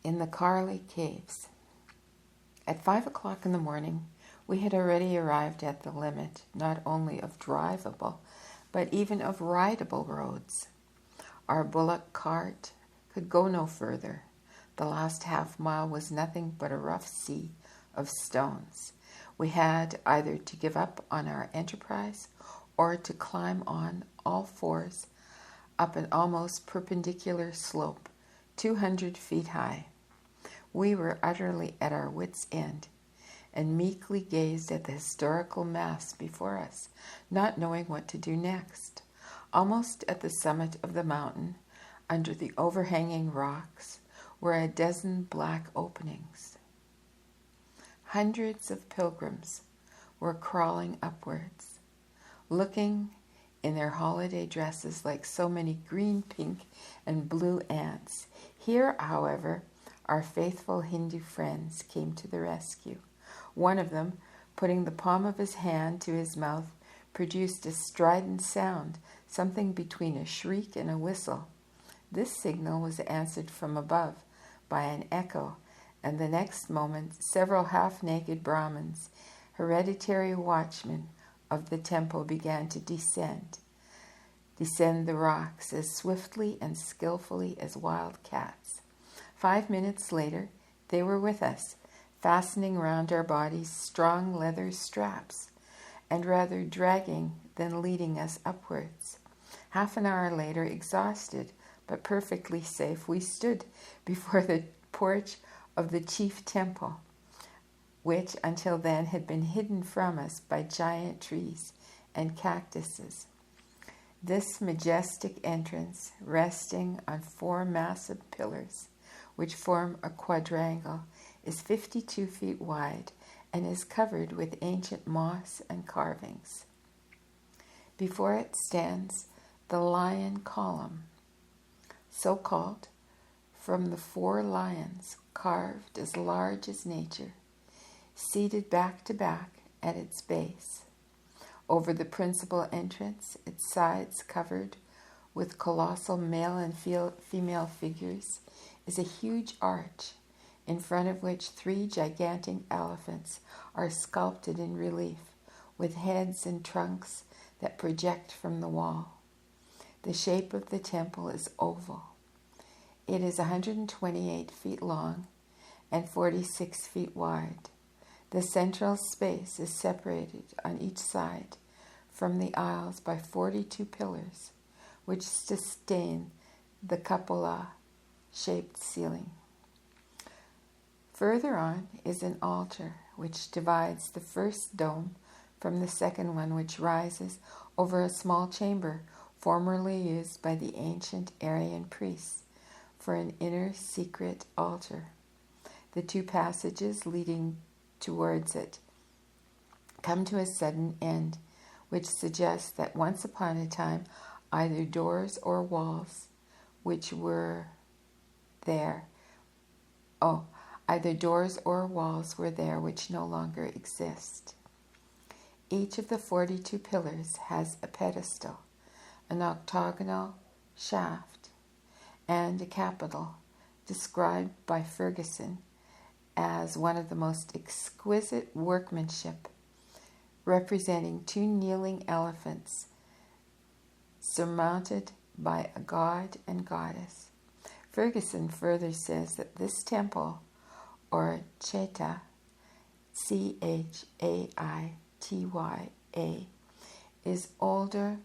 in the Karli caves. At 5 o'clock in the morning, we had already arrived at the limit, not only of drivable, but even of rideable roads. Our bullock cart could go no further. The last half-mile was nothing but a rough sea of stones. We had either to give up on our enterprise or to climb on all fours up an almost perpendicular slope, 200 feet high. We were utterly at our wits' end and meekly gazed at the historical mass before us, not knowing what to do next. Almost at the summit of the mountain, under the overhanging rocks, were a dozen black openings. Hundreds of pilgrims were crawling upwards, looking in their holiday dresses like so many green, pink, and blue ants. Here, however, our faithful Hindu friends came to the rescue. One of them, putting the palm of his hand to his mouth, produced a strident sound, something between a shriek and a whistle. This signal was answered from above by an echo, and the next moment several half-naked Brahmins, hereditary watchmen of the temple, began to descend the rocks as swiftly and skillfully as wild cats. 5 minutes later, they were with us, fastening round our bodies strong leather straps, and rather dragging than leading us upwards. Half an hour later, exhausted but perfectly safe, we stood before the porch of the chief temple, which until then had been hidden from us by giant trees and cactuses. This majestic entrance, resting on 4 massive pillars, which form a quadrangle, is 52 feet wide and is covered with ancient moss and carvings. Before it stands the lion column, so called from the 4 lions carved as large as nature, seated back to back at its base. Over the principal entrance, its sides covered with colossal male and female figures, is a huge arch, in front of which 3 gigantic elephants are sculpted in relief, with heads and trunks that project from the wall. The shape of the temple is oval. It is 128 feet long and 46 feet wide. The central space is separated on each side from the aisles by 42 pillars, which sustain the cupola-shaped ceiling. Further on is an altar which divides the first dome from the second one, which rises over a small chamber formerly used by the ancient Aryan priests for an inner secret altar. The 2 passages leading towards it come to a sudden end, which suggests that once upon a time either doors or walls which were there which no longer exist. Each of the 42 pillars has a pedestal, an octagonal shaft, and a capital, described by Ferguson as one of the most exquisite workmanship, representing 2 kneeling elephants surmounted by a god and goddess. Ferguson further says that this temple, or Chaitya, Chaitya, is older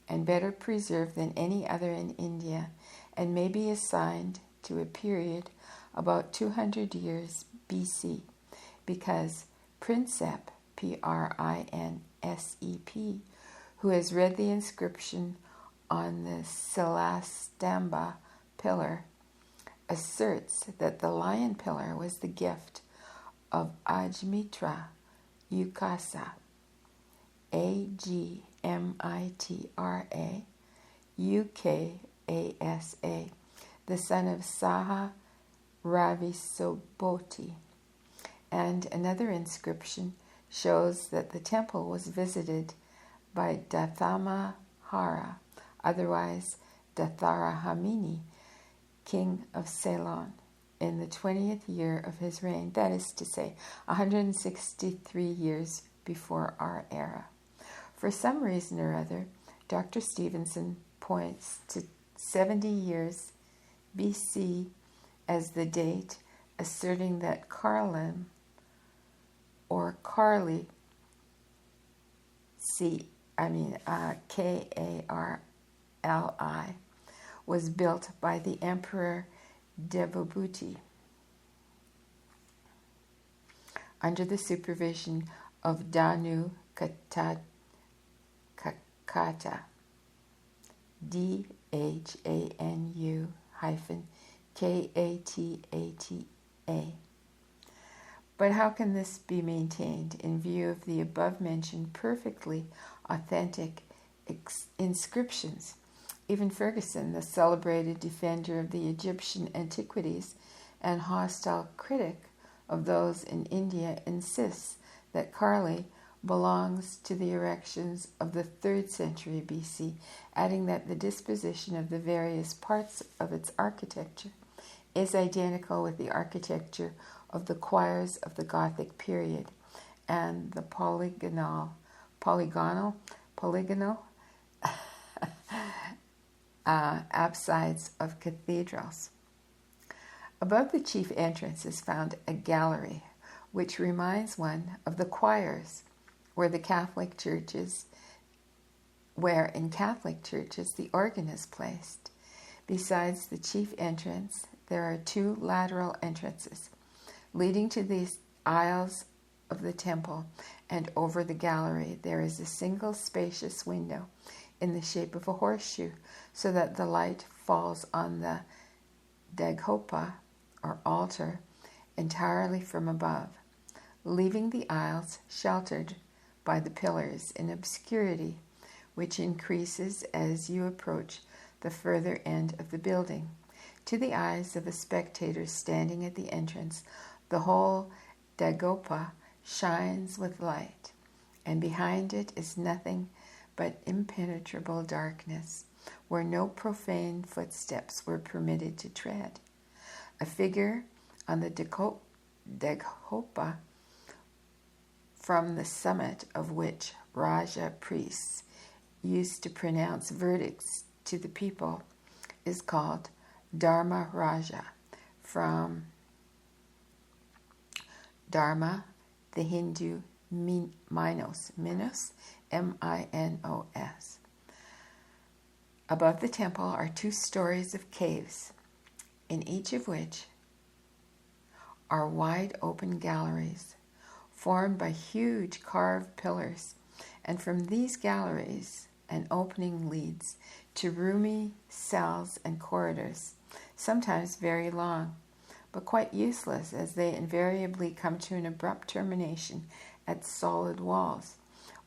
and better preserved than any other in India, and may be assigned to a period about 200 years BC, because Prinsep, Prinsep, who has read the inscription on the Silastamba pillar, asserts that the lion pillar was the gift of Ajmitra Ukasa, Agmitra Ukasa, the son of Saha Ravisoboti. And another inscription shows that the temple was visited by Dathamahara, otherwise Datharahamini, king of Ceylon. in the 20th year of his reign, that is to say, 163 years before our era. For some reason or other, Dr. Stevenson points to 70 years BC as the date, asserting that Karlim, or Karli, Karli, was built by the Emperor Devabhuti under the supervision of Danu Kakata, DHANU-KATATA. But how can this be maintained in view of the above-mentioned perfectly authentic inscriptions? Even Ferguson, the celebrated defender of the Egyptian antiquities and hostile critic of those in India, insists that Karli belongs to the erections of the 3rd century BC, adding that the disposition of the various parts of its architecture is identical with the architecture of the choirs of the Gothic period and the polygonal apsides of cathedrals. Above the chief entrance is found a gallery, which reminds one of the choirs, where in Catholic churches the organ is placed. Besides the chief entrance, there are 2 lateral entrances leading to the aisles of the temple, and over the gallery there is a single spacious window in the shape of a horseshoe, so that the light falls on the daghopa, or altar, entirely from above, leaving the aisles sheltered by the pillars in obscurity, which increases as you approach the further end of the building. To the eyes of a spectator standing at the entrance, the whole daghopa shines with light, and behind it is nothing but impenetrable darkness, where no profane footsteps were permitted to tread. A figure on the daghopa, from the summit of which Raja priests used to pronounce verdicts to the people, is called Dharma Raja, from Dharma, the Hindu Minos, M-I-N-O-S. Above the temple are 2 stories of caves, in each of which are wide open galleries formed by huge carved pillars, and from these galleries an opening leads to roomy cells and corridors, sometimes very long, but quite useless, as they invariably come to an abrupt termination at solid walls,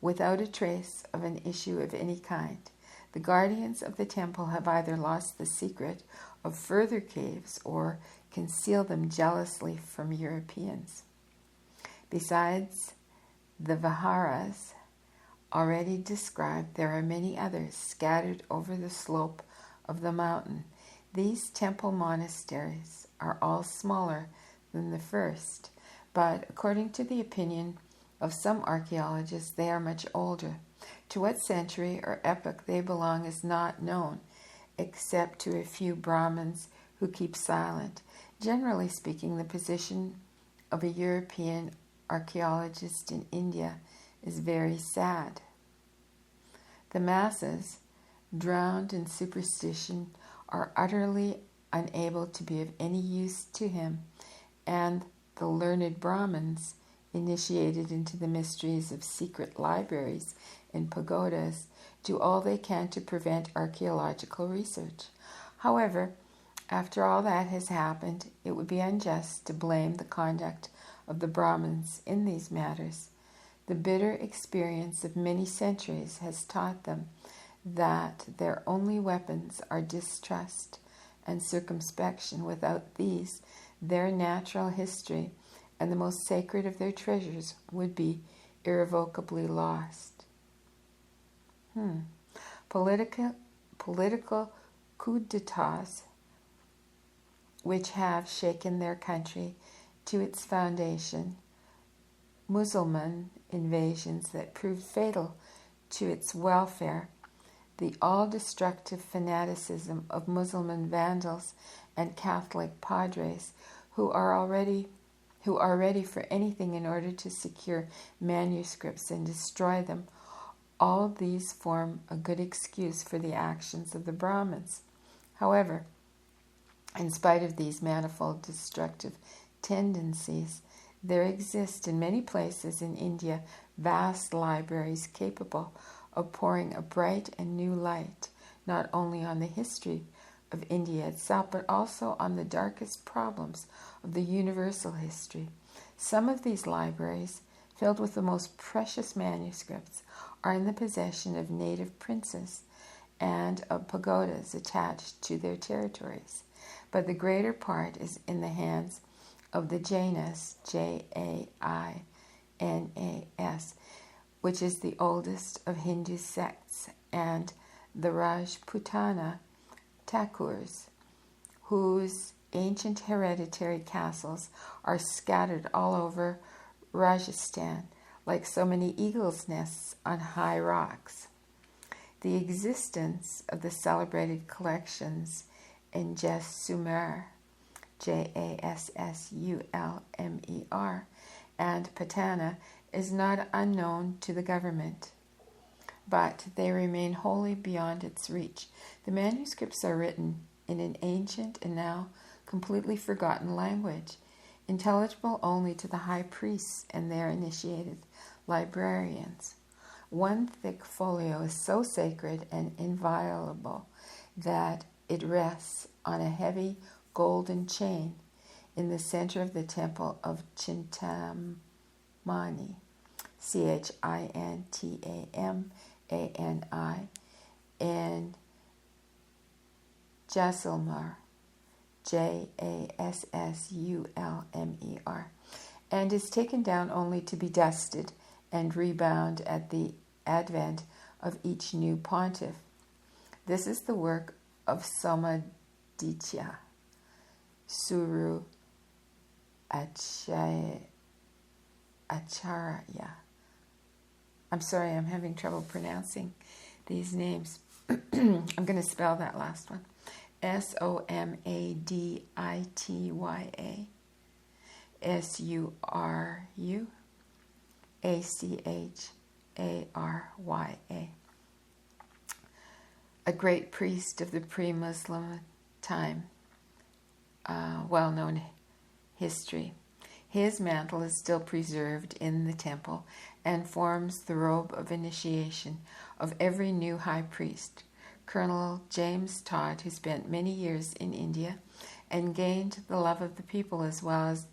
without a trace of an issue of any kind. The guardians of the temple have either lost the secret of further caves or conceal them jealously from Europeans. Besides the viharas already described, there are many others scattered over the slope of the mountain. These temple monasteries are all smaller than the first, but according to the opinion of some archaeologists, they are much older. To what century or epoch they belong is not known, except to a few Brahmins who keep silent. Generally speaking, the position of a European archaeologist in India is very sad. The masses, drowned in superstition, are utterly unable to be of any use to him, and the learned Brahmins, initiated into the mysteries of secret libraries and pagodas, do all they can to prevent archaeological research. However, after all that has happened, it would be unjust to blame the conduct of the Brahmins in these matters. The bitter experience of many centuries has taught them that their only weapons are distrust and circumspection. Without these, their natural history and the most sacred of their treasures would be irrevocably lost. Political coups d'etat which have shaken their country to its foundation, Mussulman invasions that proved fatal to its welfare, the all-destructive fanaticism of Muslim vandals and Catholic padres who are ready for anything in order to secure manuscripts and destroy them. All these form a good excuse for the actions of the Brahmins. However, in spite of these manifold destructive tendencies, there exist in many places in India vast libraries capable of pouring a bright and new light not only on the history of India itself, but also on the darkest problems of the universal history. Some of these libraries, filled with the most precious manuscripts, are in the possession of native princes and of pagodas attached to their territories, but the greater part is in the hands of the Jainas, Jainas, which is the oldest of Hindu sects, and the Rajputana Thakurs, whose ancient hereditary castles are scattered all over Rajasthan, like so many eagles' nests on high rocks. The existence of the celebrated collections in Jaisalmer, Jassulmer, and Patna is not unknown to the government, but they remain wholly beyond its reach. The manuscripts are written in an ancient and now completely forgotten language, intelligible only to the high priests and their initiated librarians. One thick folio is so sacred and inviolable that it rests on a heavy golden chain in the center of the temple of Chintamani, Chintamani, in Jaisalmer, Jassulmer, and is taken down only to be dusted and rebound at the advent of each new pontiff. This is the work of Somaditya, Suru Acharya. I'm sorry, I'm having trouble pronouncing these names. I'm going to spell that last one. Somaditya, Suracharya. A great priest of the pre-Muslim time, well-known history. His mantle is still preserved in the temple and forms the robe of initiation of every new high priest. Colonel James Todd, who spent many years in India and gained the love of the people as well as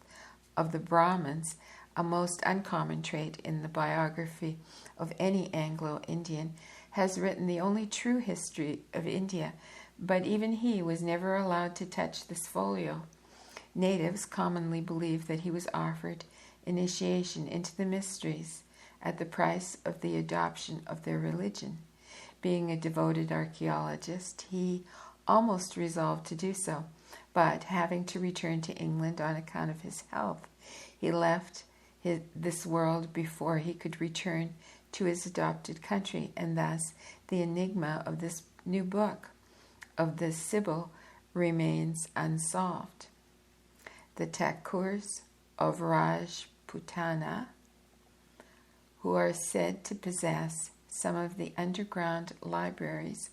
of the Brahmins, a most uncommon trait in the biography of any Anglo-Indian, has written the only true history of India, but even he was never allowed to touch this folio. Natives commonly believe that he was offered initiation into the mysteries at the price of the adoption of their religion. Being a devoted archaeologist, he almost resolved to do so, but having to return to England on account of his health, he left this world before he could return to his adopted country, and thus the enigma of this new book of the Sibyl remains unsolved. The Thakurs of Rajputana, who are said to possess some of the underground libraries,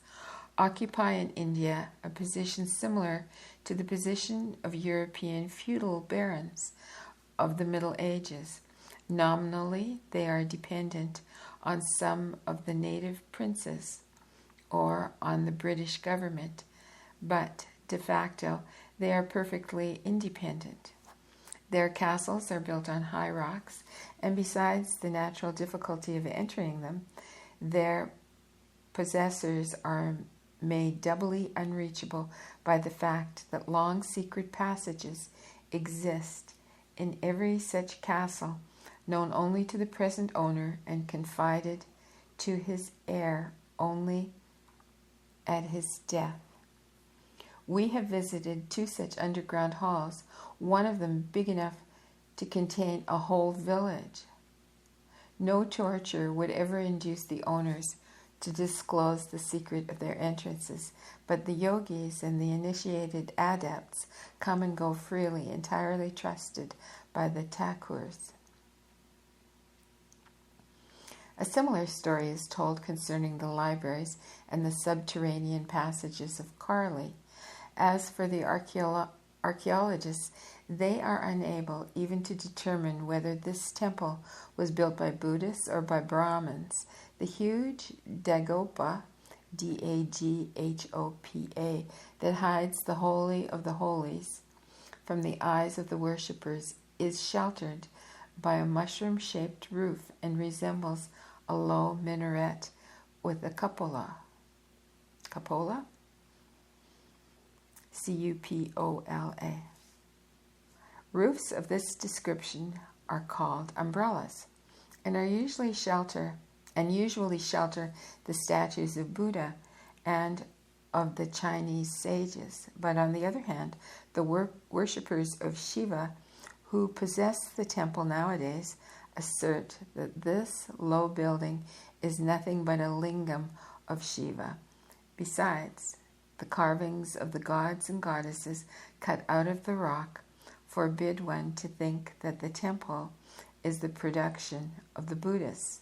occupy in India a position similar to the position of European feudal barons of the Middle Ages. Nominally, they are dependent on some of the native princes or on the British government, but de facto they are perfectly independent. Their castles are built on high rocks, and besides the natural difficulty of entering them, their possessors are made doubly unreachable by the fact that long secret passages exist in every such castle, known only to the present owner and confided to his heir only at his death. We have visited 2 such underground halls, one of them big enough to contain a whole village. No torture would ever induce the owners to disclose the secret of their entrances, but the yogis and the initiated adepts come and go freely, entirely trusted by the Thakurs. A similar story is told concerning the libraries and the subterranean passages of Karli. As for the archaeologists, they are unable even to determine whether this temple was built by Buddhists or by Brahmins. The huge dagopa, D-A-G-H-O-P-A, that hides the Holy of the Holies from the eyes of the worshippers is sheltered by a mushroom-shaped roof and resembles a low minaret with a cupola. Cupola? C-U-P-O-L-A. Roofs of this description are called umbrellas and usually shelter the statues of Buddha and of the Chinese sages. But on the other hand, the worshippers of Shiva who possess the temple nowadays assert that this low building is nothing but a lingam of Shiva. Besides, the carvings of the gods and goddesses cut out of the rock forbid one to think that the temple is the production of the Buddhists.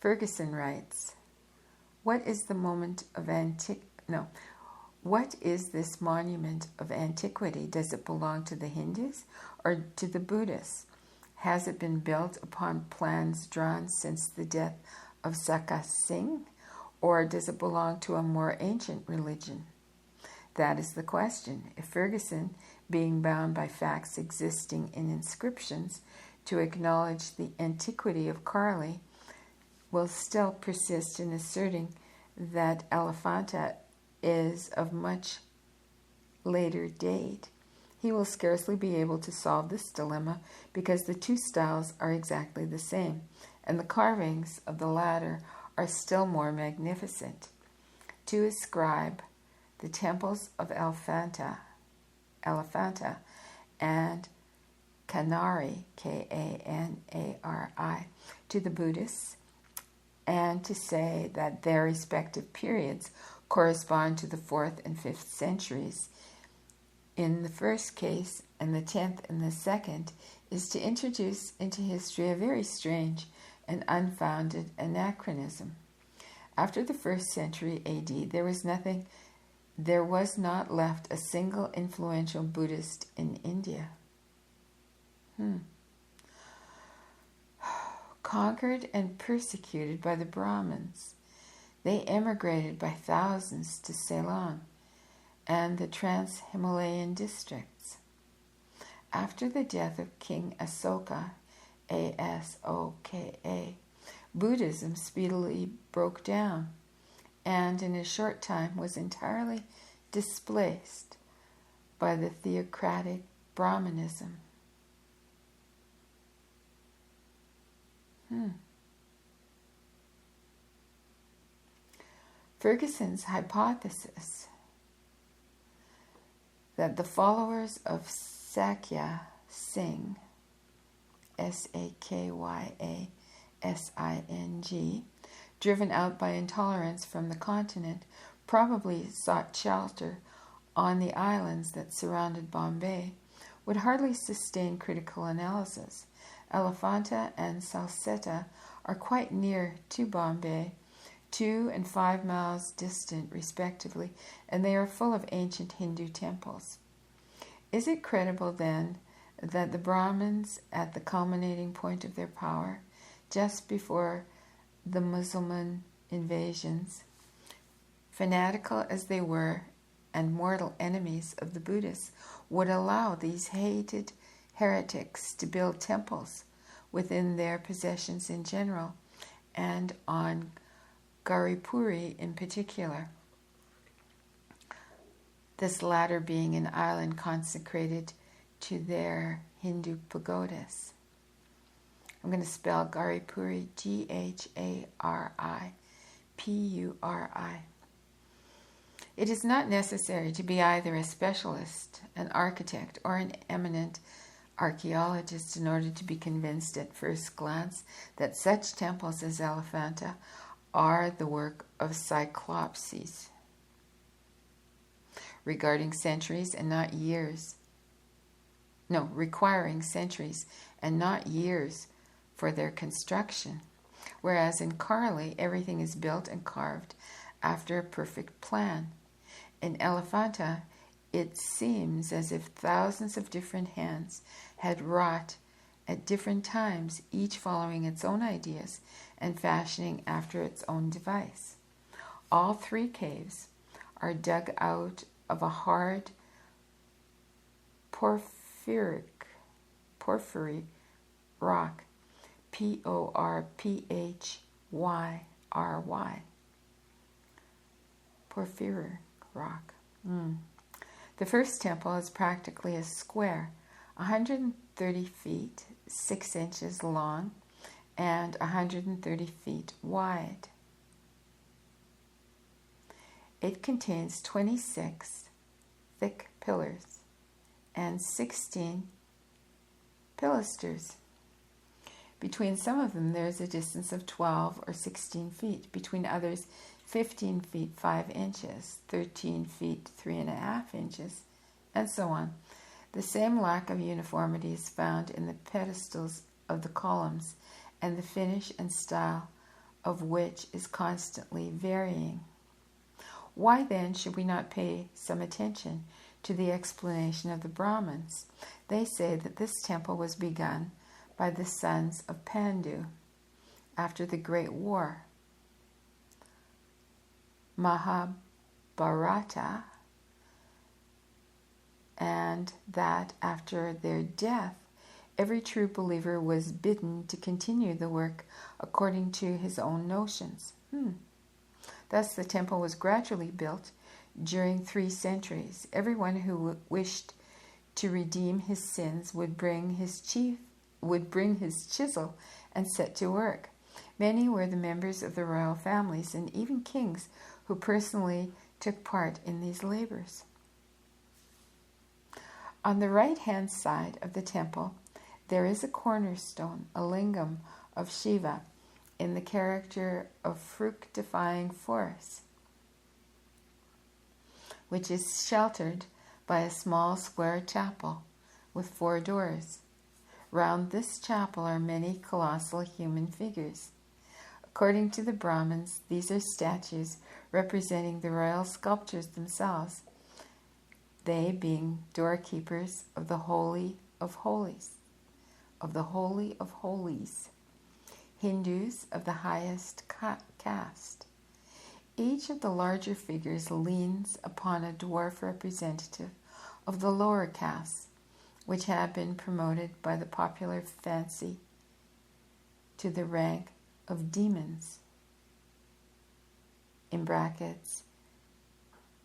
Ferguson writes, What is this monument of antiquity? Does it belong to the Hindus or to the Buddhists? Has it been built upon plans drawn since the death of Sakka Singh, or does it belong to a more ancient religion? That is the question. If Ferguson, being bound by facts existing in inscriptions to acknowledge the antiquity of Karli, will still persist in asserting that Elephanta is of much later date, he will scarcely be able to solve this dilemma because the 2 styles are exactly the same, and the carvings of the latter are still more magnificent. To ascribe the temples of Elephanta and Kanari, K-A-N-A-R-I, to the Buddhists, and to say that their respective periods correspond to the 4th and 5th centuries in the first case and the 10th in the second is to introduce into history a very strange and unfounded anachronism. After the 1st century AD, there was not left a single influential Buddhist in India. Conquered and persecuted by the Brahmins, they emigrated by thousands to Ceylon and the Trans-Himalayan districts. After the death of King Asoka, A-S-O-K-A, Buddhism speedily broke down and in a short time was entirely displaced by the theocratic Brahmanism. Ferguson's hypothesis that the followers of Sakya Singh, S-A-K-Y-A-S-I-N-G, driven out by intolerance from the continent, probably sought shelter on the islands that surrounded Bombay, would hardly sustain critical analysis. Elephanta and Salsetta are quite near to Bombay, 2 and 5 miles distant respectively, and they are full of ancient Hindu temples. Is it credible then that the Brahmins, at the culminating point of their power, just before the Muslim invasions, fanatical as they were and mortal enemies of the Buddhists, would allow these hated heretics to build temples within their possessions in general and on Gauripuri in particular, this latter being an island consecrated to their Hindu pagodas? I'm going to spell Gauripuri, G-H-A-R-I-P-U-R-I. It is not necessary to be either a specialist, an architect, or an eminent archaeologist in order to be convinced at first glance that such temples as Elephanta are the work of cyclopses, requiring centuries and not years for their construction, whereas in Karli everything is built and carved after a perfect plan. In Elephanta, it seems as if thousands of different hands had wrought at different times, each following its own ideas and fashioning after its own device. All three caves are dug out of a hard porphyry rock, Porphyry. Porphyry rock. The first temple is practically a square, 130 feet, 6 inches long, and 130 feet wide. It contains 26 thick pillars and 16 pilasters. Between some of them there is a distance of 12 or 16 feet, between others 15 feet 5 inches, 13 feet 3.5 inches, and so on. The same lack of uniformity is found in the pedestals of the columns, and the finish and style of which is constantly varying. Why then should we not pay some attention to the explanation of the Brahmins? They say that this temple was begun by the sons of Pandu after the Great War, Mahabharata, and that after their death, every true believer was bidden to continue the work according to his own notions. Thus the temple was gradually built during 3 centuries. Everyone who wished to redeem his sins would bring his chisel and set to work. Many were the members of the royal families and even kings who personally took part in these labors. On the right-hand side of the temple, there is a cornerstone, a lingam of Shiva, in the character of fructifying force, which is sheltered by a small square chapel with 4 doors. Round this chapel are many colossal human figures. According to the Brahmins, these are statues representing the royal sculptors themselves, they being doorkeepers of the Holy of Holies, Hindus of the highest caste. Each of the larger figures leans upon a dwarf representative of the lower castes, which have been promoted by the popular fancy to the rank of demons, in brackets,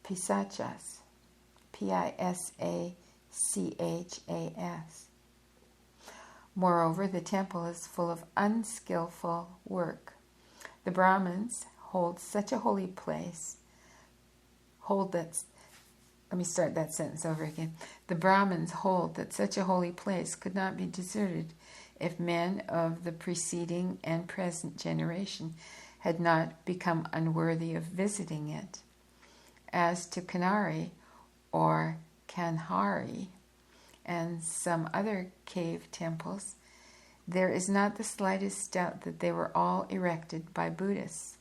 pisachas, Pisachas. Moreover, the temple is full of unskillful work. The Brahmins hold such a holy place. Let me start that sentence over again. The Brahmins hold that such a holy place could not be deserted if men of the preceding and present generation had not become unworthy of visiting it. As to Kanari or Kanhari and some other cave temples, there is not the slightest doubt that they were all erected by Buddhists.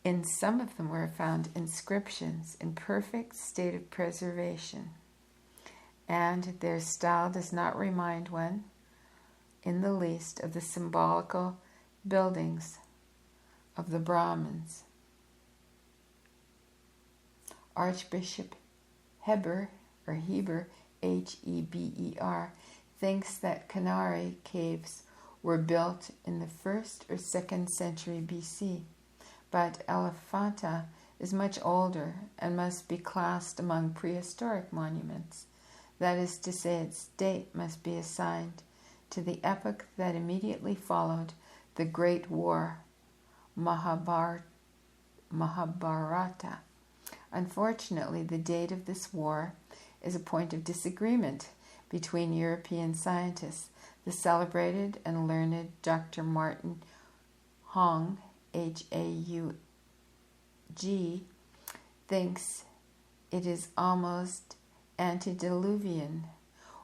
In some of them were found inscriptions in perfect state of preservation, and their style does not remind one in the least of the symbolical buildings of the Brahmins. Archbishop Heber, Heber, thinks that Kanari caves were built in the 1st or 2nd century BC, but Elephanta is much older and must be classed among prehistoric monuments. That is to say, its date must be assigned to the epoch that immediately followed the Great War, Mahabharata, Mahabharata. Unfortunately, the date of this war is a point of disagreement between European scientists. The celebrated and learned Dr. Martin Haug, Haug, thinks it is almost antediluvian,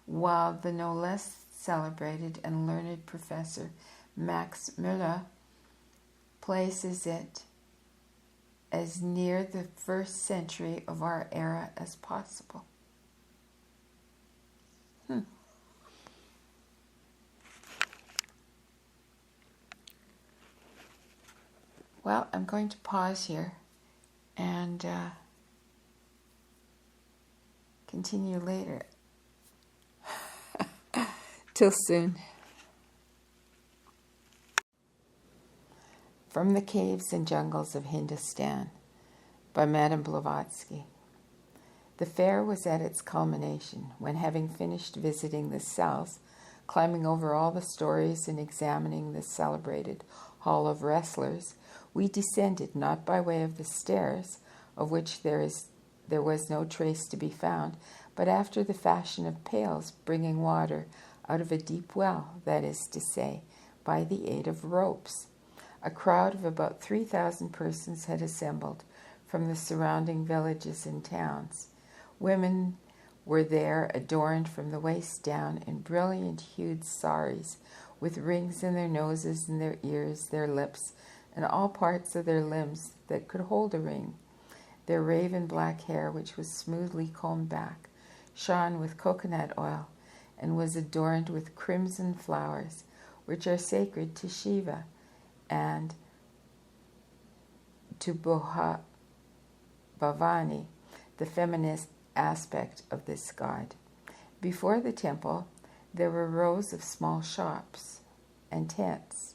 while the no less celebrated and learned Professor Max Müller places it as near the 1st century of our era as possible. Well, I'm going to pause here and continue later. Till soon. From the Caves and Jungles of Hindustan by Madame Blavatsky. The fair was at its culmination when, having finished visiting the cells, climbing over all the stories and examining the celebrated Hall of Wrestlers, we descended not by way of the stairs, of which there was no trace to be found, but after the fashion of pails bringing water out of a deep well, that is to say, by the aid of ropes. A crowd of about 3,000 persons had assembled from the surrounding villages and towns. Women were there, adorned from the waist down in brilliant-hued saris, with rings in their noses and their ears, their lips, and all parts of their limbs that could hold a ring. Their raven black hair, which was smoothly combed back, shone with coconut oil and was adorned with crimson flowers, which are sacred to Shiva and to Bhavani, the feminist aspect of this god. Before the temple, there were rows of small shops and tents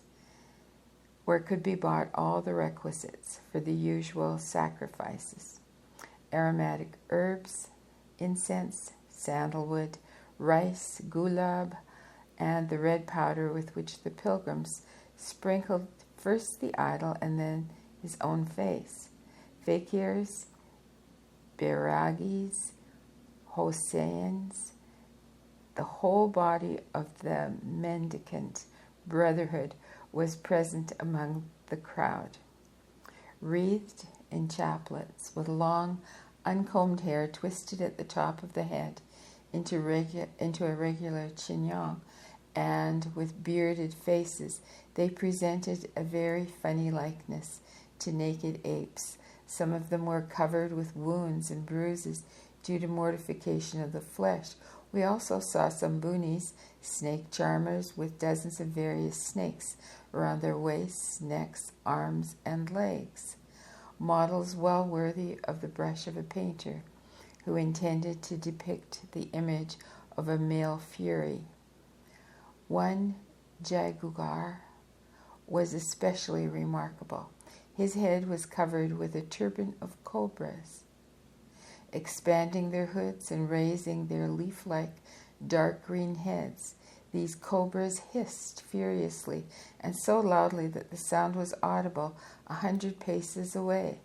where could be bought all the requisites for the usual sacrifices: aromatic herbs, incense, sandalwood, rice, gulab, and the red powder with which the pilgrims sprinkled first the idol and then his own face. Fakirs, Bairagis, Hosseins, the whole body of the mendicant brotherhood was present among the crowd. Wreathed in chaplets, with long, uncombed hair twisted at the top of the head into a regular chignon, and with bearded faces, they presented a very funny likeness to naked apes. Some of them were covered with wounds and bruises due to mortification of the flesh. We also saw some boonies, snake charmers, with dozens of various snakes around their waists, necks, arms, and legs. Models well worthy of the brush of a painter who intended to depict the image of a male fury. One jaguar was especially remarkable. His head was covered with a turban of cobras. Expanding their hoods and raising their leaf-like dark green heads, these cobras hissed furiously and so loudly that the sound was audible 100 paces away.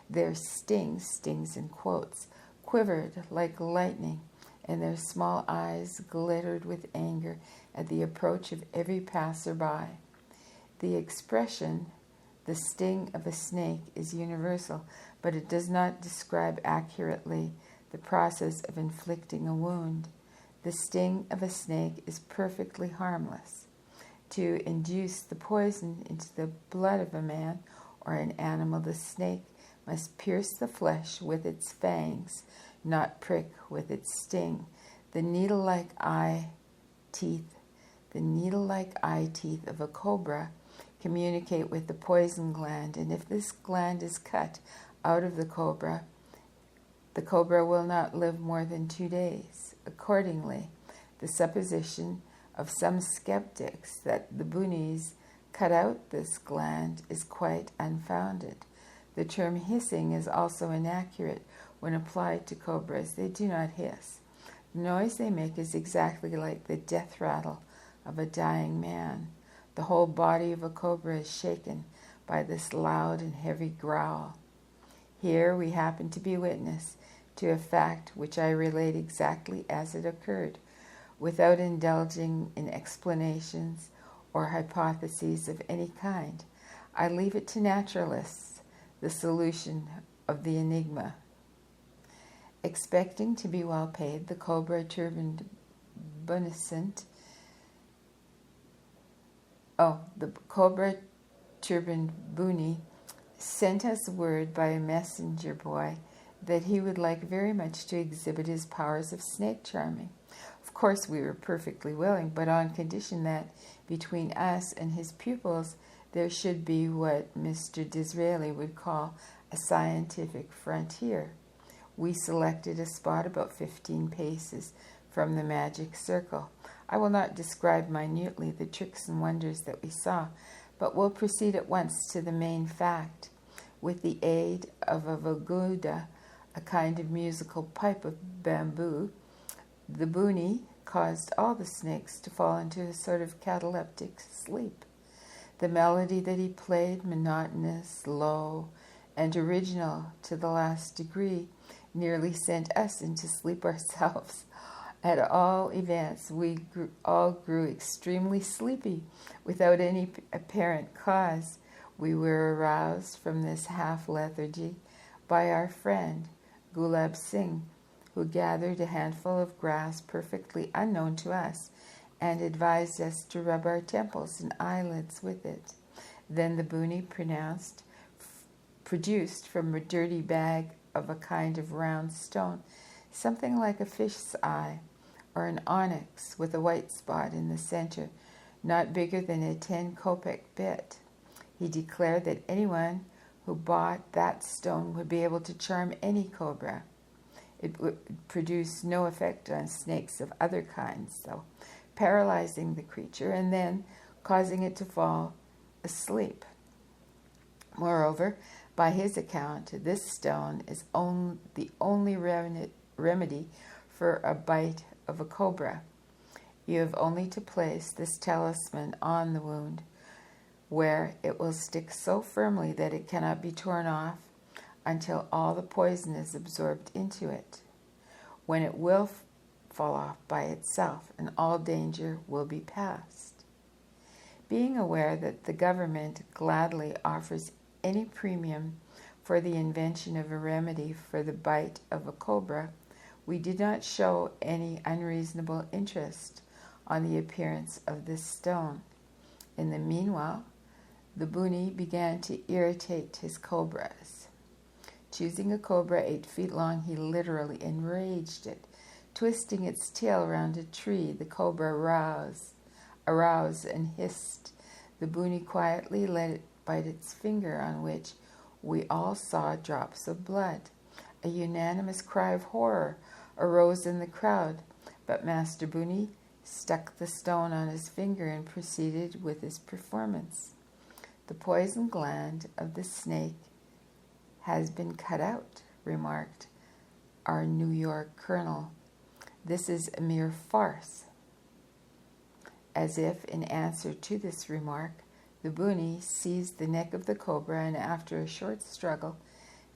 Their stings in quotes, quivered like lightning, and their small eyes glittered with anger at the approach of every passer-by. The expression, the sting of a snake, is universal, but it does not describe accurately the process of inflicting a wound. The sting of a snake is perfectly harmless. To induce the poison into the blood of a man or an animal, the snake must pierce the flesh with its fangs, not prick with its sting. The needle-like eye teeth of a cobra communicate with the poison gland, and if this gland is cut out of the cobra will not live more than 2 days. Accordingly, the supposition of some skeptics that the boonies cut out this gland is quite unfounded. The term hissing is also inaccurate when applied to cobras. They do not hiss. The noise they make is exactly like the death rattle of a dying man. The whole body of a cobra is shaken by this loud and heavy growl. Here we happen to be witness to a fact which I relate exactly as it occurred, without indulging in explanations or hypotheses of any kind. I leave it to naturalists, the solution of the enigma. Expecting to be well paid, the cobra-turbaned Buni sent us word by a messenger boy that he would like very much to exhibit his powers of snake charming. Of course, we were perfectly willing, but on condition that between us and his pupils there should be what Mr. Disraeli would call a scientific frontier. We selected a spot about 15 paces from the magic circle. I will not describe minutely the tricks and wonders that we saw, but will proceed at once to the main fact. With the aid of a vaguda, a kind of musical pipe of bamboo, the Buni caused all the snakes to fall into a sort of cataleptic sleep. The melody that he played, monotonous, low, and original to the last degree, nearly sent us into sleep ourselves. At all events, we all grew extremely sleepy without any apparent cause. We were aroused from this half-lethargy by our friend, Gulab Singh, who gathered a handful of grass perfectly unknown to us and advised us to rub our temples and eyelids with it. Then the Buni produced from a dirty bag of a kind of round stone something like a fish's eye, or an onyx with a white spot in the center, not bigger than a 10-kopeck bit. He declared that anyone who bought that stone would be able to charm any cobra. It would produce no effect on snakes of other kinds, though, paralyzing the creature and then causing it to fall asleep. Moreover, by his account, this stone is the only remedy for a bite of a cobra. You have only to place this talisman on the wound, where it will stick so firmly that it cannot be torn off until all the poison is absorbed into it, when it will fall off by itself and all danger will be past. Being aware that the government gladly offers any premium for the invention of a remedy for the bite of a cobra, we did not show any unreasonable interest on the appearance of this stone. In the meanwhile, the Buni began to irritate his cobras. Choosing a cobra 8 feet long, he literally enraged it. Twisting its tail around a tree, the cobra aroused and hissed. The Buni quietly let it bite its finger, on which we all saw drops of blood. A unanimous cry of horror arose in the crowd, but Master Buni stuck the stone on his finger and proceeded with his performance. The poison gland of the snake has been cut out, remarked our New York colonel. This is a mere farce. As if in answer to this remark, the Buni seized the neck of the cobra and after a short struggle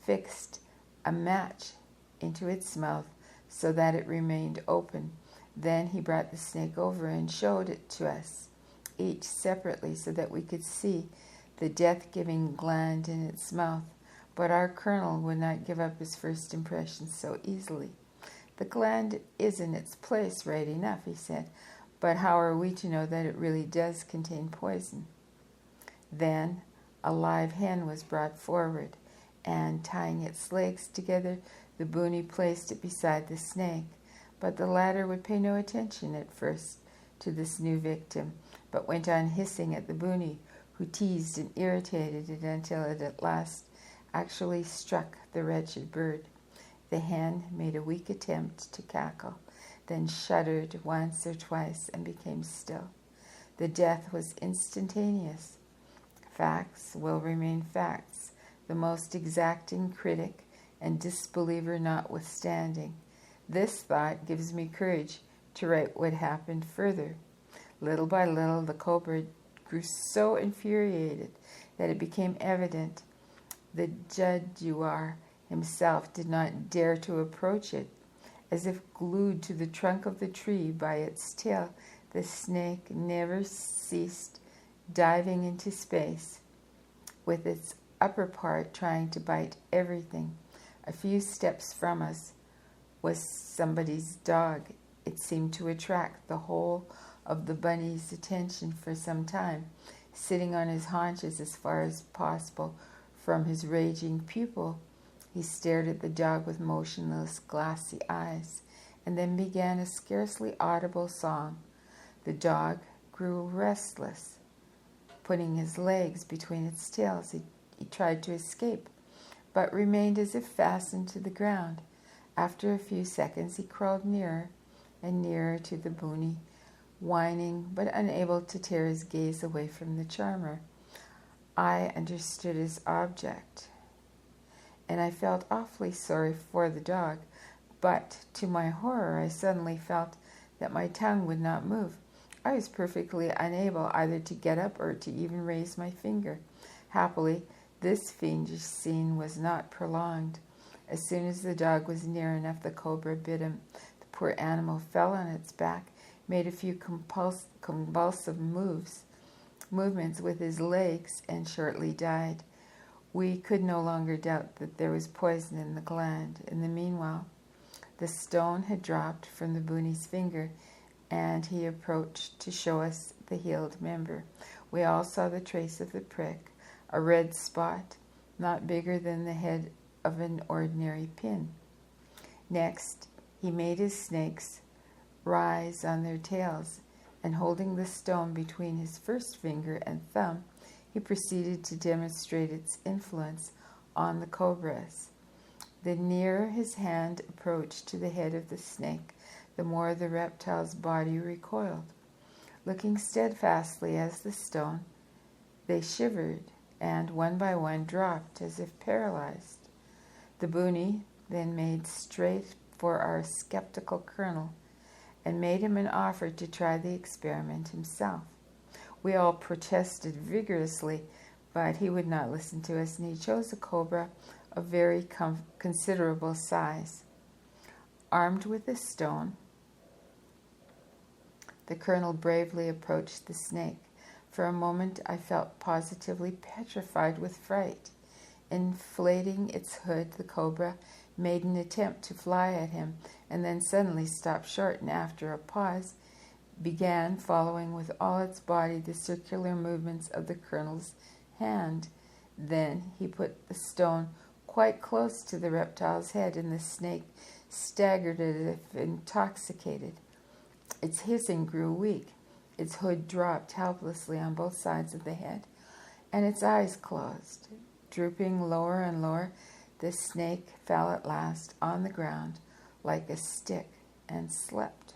fixed a match into its mouth so that it remained open. Then he brought the snake over and showed it to us, each separately, so that we could see the death-giving gland in its mouth. But our colonel would not give up his first impressions so easily. The gland is in its place right enough, he said, but how are we to know that it really does contain poison? Then a live hen was brought forward, and tying its legs together, the Buni placed it beside the snake. But the latter would pay no attention at first to this new victim, but went on hissing at the Buni, who teased and irritated it until it at last actually struck the wretched bird. The hen made a weak attempt to cackle, then shuddered once or twice and became still. The death was instantaneous. Facts will remain facts, the most exacting critic and disbeliever notwithstanding. This thought gives me courage to write what happened further. Little by little, the cobra grew so infuriated that it became evident the jaguar himself did not dare to approach it. As if glued to the trunk of the tree by its tail, the snake never ceased diving into space, with its upper part trying to bite everything. A few steps from us was somebody's dog. It seemed to attract the whole of the bunny's attention for some time, sitting on his haunches as far as possible from his raging pupil. He stared at the dog with motionless, glassy eyes, and then began a scarcely audible song. The dog grew restless, putting his legs between its tails. He tried to escape, but remained as if fastened to the ground. After a few seconds, he crawled nearer and nearer to the bunny, whining but unable to tear his gaze away from the charmer. I understood his object, and I felt awfully sorry for the dog, but to my horror I suddenly felt that my tongue would not move. I was perfectly unable either to get up or to even raise my finger. Happily, this fiendish scene was not prolonged. As soon as the dog was near enough, the cobra bit him. The poor animal fell on its back, made a few convulsive movements with his legs, and shortly died. We could no longer doubt that there was poison in the gland. In the meanwhile, the stone had dropped from the bunny's finger, and he approached to show us the healed member. We all saw the trace of the prick, a red spot, not bigger than the head of an ordinary pin. Next, he made his snakes rise on their tails, and holding the stone between his first finger and thumb, he proceeded to demonstrate its influence on the cobras. The nearer his hand approached to the head of the snake, the more the reptile's body recoiled. Looking steadfastly at the stone, they shivered and one by one dropped as if paralyzed. The bunny then made straight for our skeptical colonel and made him an offer to try the experiment himself. We all protested vigorously, but he would not listen to us, and he chose a cobra of very considerable size. Armed with a stone, the colonel bravely approached the snake. For a moment I felt positively petrified with fright. Inflating its hood, the cobra made an attempt to fly at him, and then suddenly stopped short, and after a pause began following with all its body the circular movements of the colonel's hand. Then he put the stone quite close to the reptile's head, and the snake staggered as if intoxicated. Its hissing grew weak. Its hood dropped helplessly on both sides of the head, and its eyes closed. Drooping lower and lower, the snake fell at last on the ground like a stick and slept.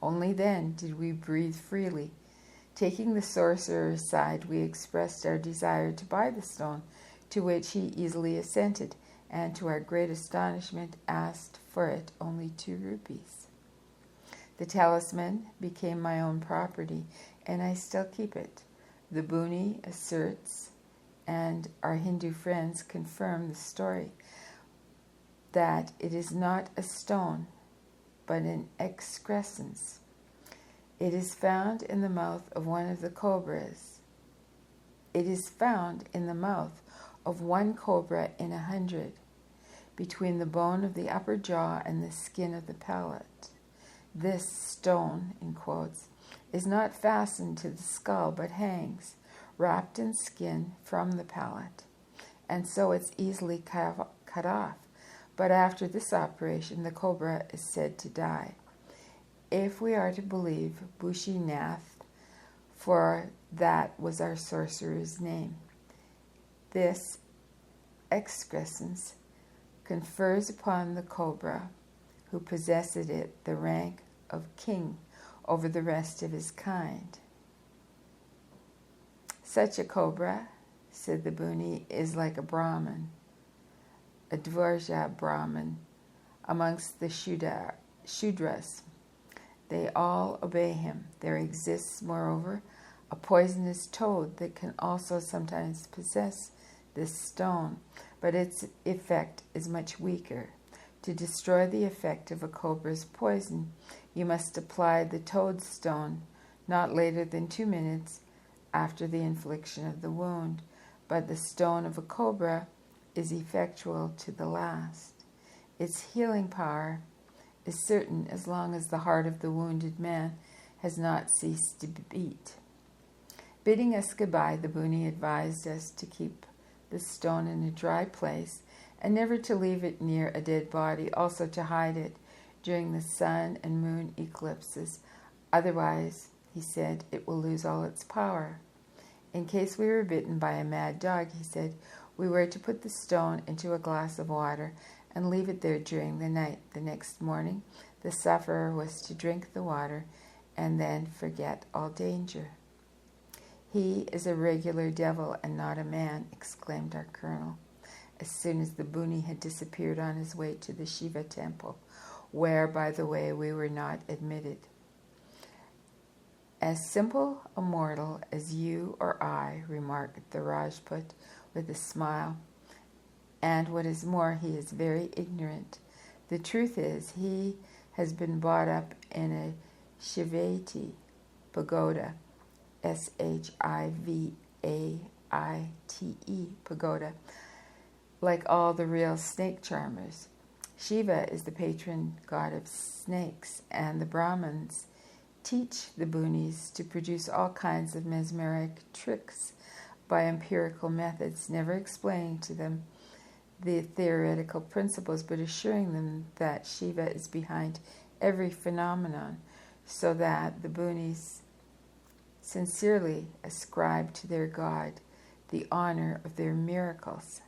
Only then did we breathe freely. Taking the sorcerer aside, we expressed our desire to buy the stone, to which he easily assented, and to our great astonishment asked for it only 2 rupees. The talisman became my own property, and I still keep it. The bunny asserts, and our Hindu friends confirm the story, that it is not a stone, but an excrescence. It is found in the mouth of one of the cobras. It is found in the mouth of one cobra in 100, between the bone of the upper jaw and the skin of the palate. This stone, in quotes, is not fastened to the skull, but hangs, wrapped in skin, from the palate, and so it's easily cut off. But after this operation, the cobra is said to die. If we are to believe Bushi Nath, for that was our sorcerer's name, this excrescence confers upon the cobra who possessed it the rank of king over the rest of his kind. Such a cobra, said the bunny, is like a Brahmin, a Dvorja Brahmin, amongst the Shudras. They all obey him. There exists, moreover, a poisonous toad that can also sometimes possess this stone, but its effect is much weaker. To destroy the effect of a cobra's poison, you must apply the toadstone not later than 2 minutes after the infliction of the wound, but the stone of a cobra is effectual to the last. Its healing power is certain as long as the heart of the wounded man has not ceased to beat. Bidding us goodbye, the Buni advised us to keep the stone in a dry place and never to leave it near a dead body, also to hide it during the sun and moon eclipses. Otherwise, he said, it will lose all its power. In case we were bitten by a mad dog, he said, we were to put the stone into a glass of water and leave it there during the night. The next morning, the sufferer was to drink the water and then forget all danger. He is a regular devil and not a man, exclaimed our colonel, as soon as the Buni had disappeared on his way to the Shiva temple, where, by the way, we were not admitted. As simple a mortal as you or I, remarked the Rajput with a smile, and what is more, he is very ignorant. The truth is, he has been brought up in a Shivaite pagoda, Shivaite pagoda, like all the real snake charmers. Shiva is the patron god of snakes, and the Brahmins teach the Bunis to produce all kinds of mesmeric tricks by empirical methods, never explaining to them the theoretical principles, but assuring them that Shiva is behind every phenomenon, so that the Bunis sincerely ascribe to their god the honor of their miracles.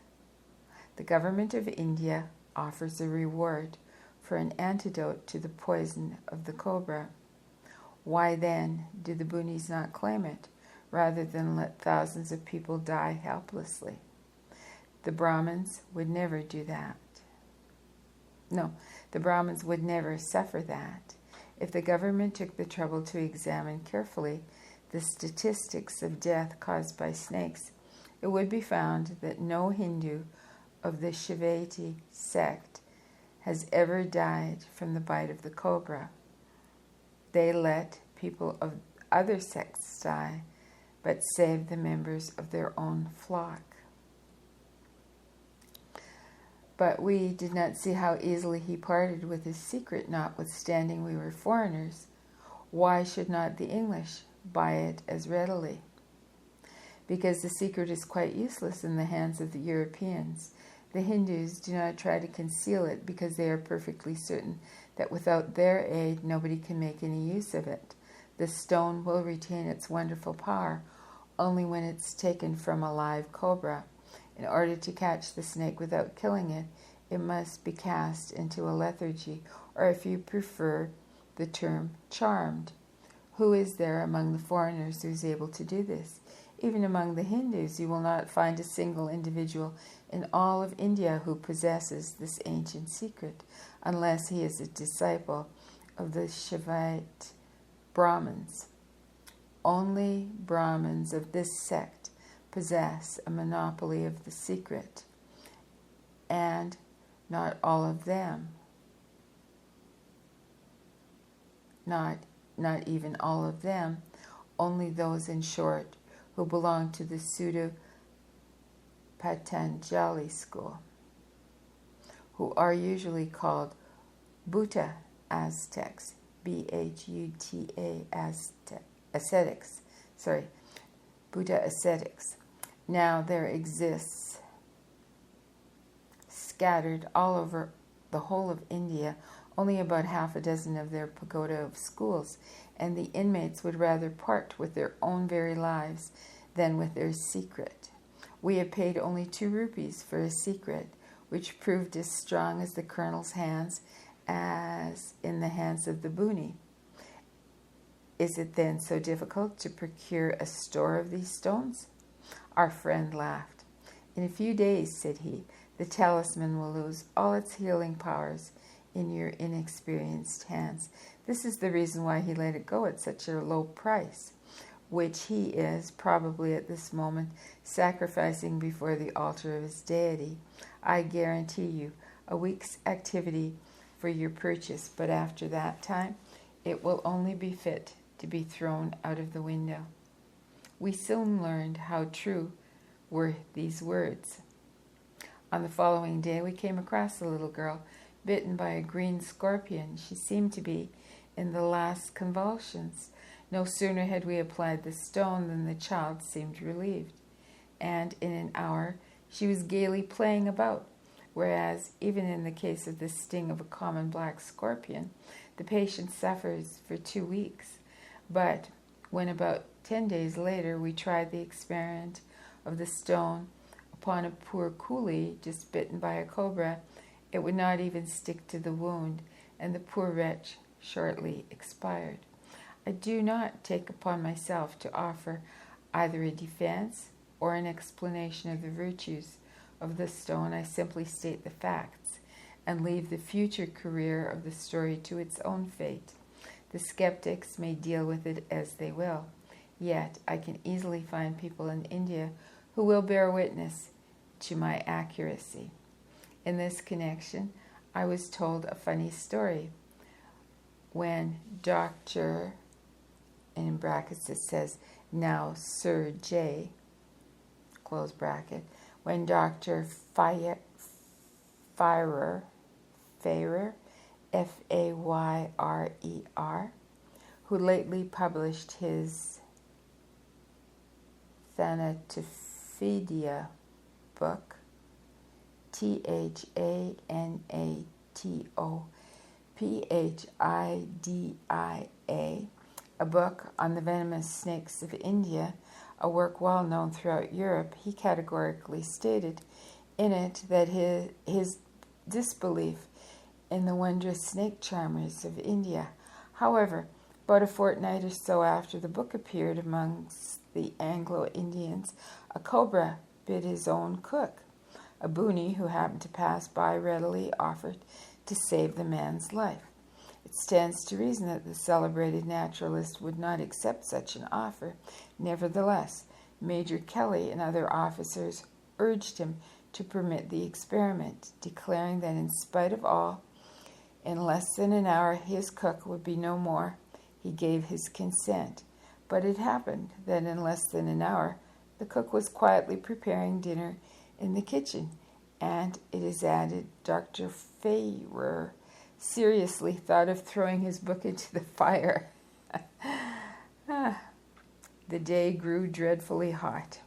The government of India offers a reward for an antidote to the poison of the cobra. Why then do the Bunis not claim it, rather than let thousands of people die helplessly? The Brahmins would never do that. No, the Brahmins would never suffer that. If the government took the trouble to examine carefully the statistics of death caused by snakes, it would be found that no Hindu of the Shivaite sect has ever died from the bite of the cobra. They let people of other sects die, but save the members of their own flock. But we did not see how easily he parted with his secret, notwithstanding we were foreigners. Why should not the English buy it as readily? Because the secret is quite useless in the hands of the Europeans. The Hindus do not try to conceal it because they are perfectly certain that without their aid nobody can make any use of it. The stone will retain its wonderful power only when it's taken from a live cobra. In order to catch the snake without killing it, it must be cast into a lethargy, or if you prefer the term, charmed. Who is there among the foreigners who is able to do this? Even among the Hindus, you will not find a single individual in all of India who possesses this ancient secret, unless he is a disciple of the Shivaite Brahmins. Only Brahmins of this sect possess a monopoly of the secret, and not all of them, not even all of them, only those, in short, who belong to the pseudo-Patanjali school, who are usually called Bhuta Aztecs, Bhuta ascetics. Bhuta ascetics. Now there exists, scattered all over the whole of India, only about half a dozen of their pagoda of schools, and the inmates would rather part with their own very lives than with their secret. We have paid only 2 rupees for a secret, which proved as strong as the colonel's hands as in the hands of the Buni. Is it then so difficult to procure a store of these stones? Our friend laughed. In a few days, said he, the talisman will lose all its healing powers in your inexperienced hands. This is the reason why he let it go at such a low price. which he is, probably at this moment, sacrificing before the altar of his deity. I guarantee you a week's activity for your purchase, but after that time, it will only be fit to be thrown out of the window. We soon learned how true were these words. On the following day, we came across a little girl bitten by a green scorpion. She seemed to be in the last convulsions. No sooner had we applied the stone than the child seemed relieved, and in an hour she was gaily playing about, whereas even in the case of the sting of a common black scorpion, the patient suffers for 2 weeks. But when about 10 days later we tried the experiment of the stone upon a poor coolie just bitten by a cobra, it would not even stick to the wound, and the poor wretch shortly expired. I do not take upon myself to offer either a defense or an explanation of the virtues of the stone. I simply state the facts and leave the future career of the story to its own fate. The skeptics may deal with it as they will, yet I can easily find people in India who will bear witness to my accuracy. In this connection, I was told a funny story. When Dr., and in brackets it says, now Sir J, close bracket, when Dr. Fayrer, Fayrer, who lately published his Thanatophidia book, Thanatophidia, a book on the venomous snakes of India, a work well known throughout Europe, he categorically stated in it that his disbelief in the wondrous snake charmers of India. However, about a fortnight or so after the book appeared amongst the Anglo-Indians, a cobra bit his own cook. A boonie who happened to pass by readily offered to save the man's life. It stands to reason that the celebrated naturalist would not accept such an offer. Nevertheless, Major Kelly and other officers urged him to permit the experiment, declaring that in spite of all, in less than an hour his cook would be no more. He gave his consent, but it happened that in less than an hour the cook was quietly preparing dinner in the kitchen, and it is added Dr. Fayrer seriously thought of throwing his book into the fire. The day grew dreadfully hot.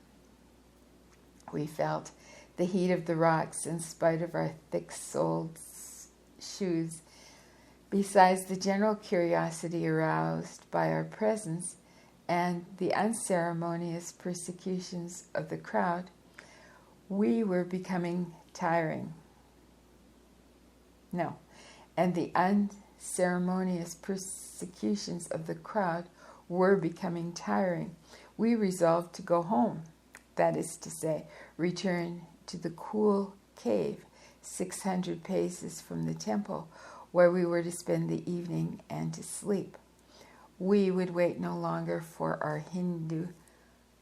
We felt the heat of the rocks in spite of our thick-soled shoes. Besides the general curiosity aroused by our presence and the unceremonious persecutions of the crowd, we were becoming tiring. And the unceremonious persecutions of the crowd were becoming tiring. We resolved to go home, that is to say, return to the cool cave 600 paces from the temple, where we were to spend the evening and to sleep. We would wait no longer for our Hindu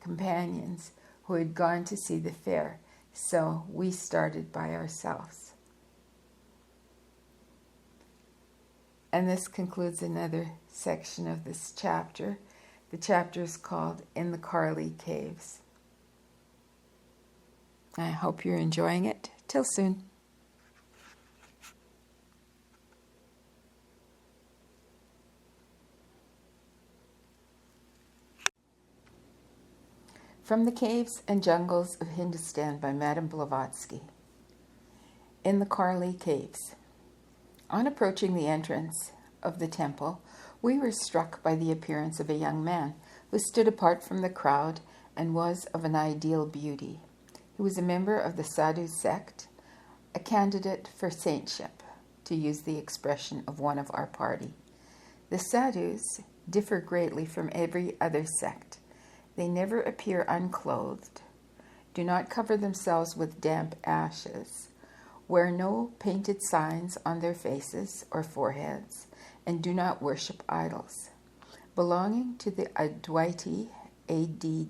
companions who had gone to see the fair, so we started by ourselves. And this concludes another section of this chapter. The chapter is called In the Karli Caves. I hope you're enjoying it. Till soon. From the Caves and Jungles of Hindustan by Madame Blavatsky. In the Karli Caves. On approaching the entrance of the temple, we were struck by the appearance of a young man who stood apart from the crowd and was of an ideal beauty. He was a member of the Sadhu sect, a candidate for saintship, to use the expression of one of our party. The Sadhus differ greatly from every other sect. They never appear unclothed, do not cover themselves with damp ashes, wear no painted signs on their faces or foreheads, and do not worship idols. Belonging to the Advaiti Adwaiti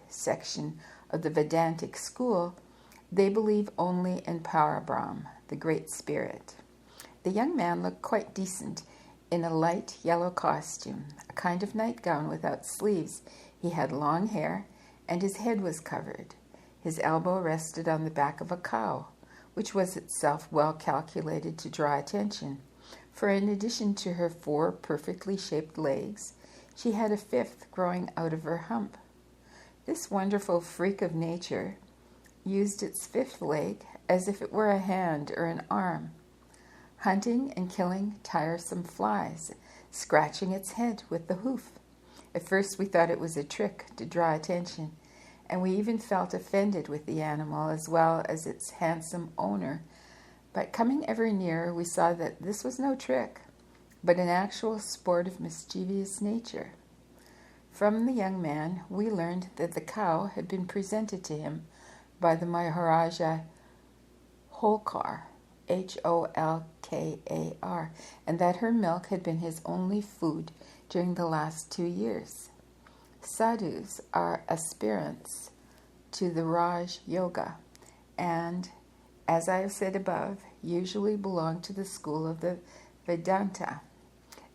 section of the Vedantic school, they believe only in Parabrahm, the Great Spirit. The young man looked quite decent in a light yellow costume, a kind of nightgown without sleeves. He had long hair, and his head was covered. His elbow rested on the back of a cow, which was itself well calculated to draw attention, for in addition to her 4 perfectly shaped legs, she had a 5th growing out of her hump. This wonderful freak of nature used its 5th leg as if it were a hand or an arm, hunting and killing tiresome flies, scratching its head with the hoof. At first we thought it was a trick to draw attention, and we even felt offended with the animal as well as its handsome owner. But coming ever nearer, we saw that this was no trick, but an actual sport of mischievous nature. From the young man, we learned that the cow had been presented to him by the Maharaja Holkar, Holkar, and that her milk had been his only food during the last 2 years. Sadhus are aspirants to the Raj Yoga, and, as I have said above, usually belong to the school of the Vedanta.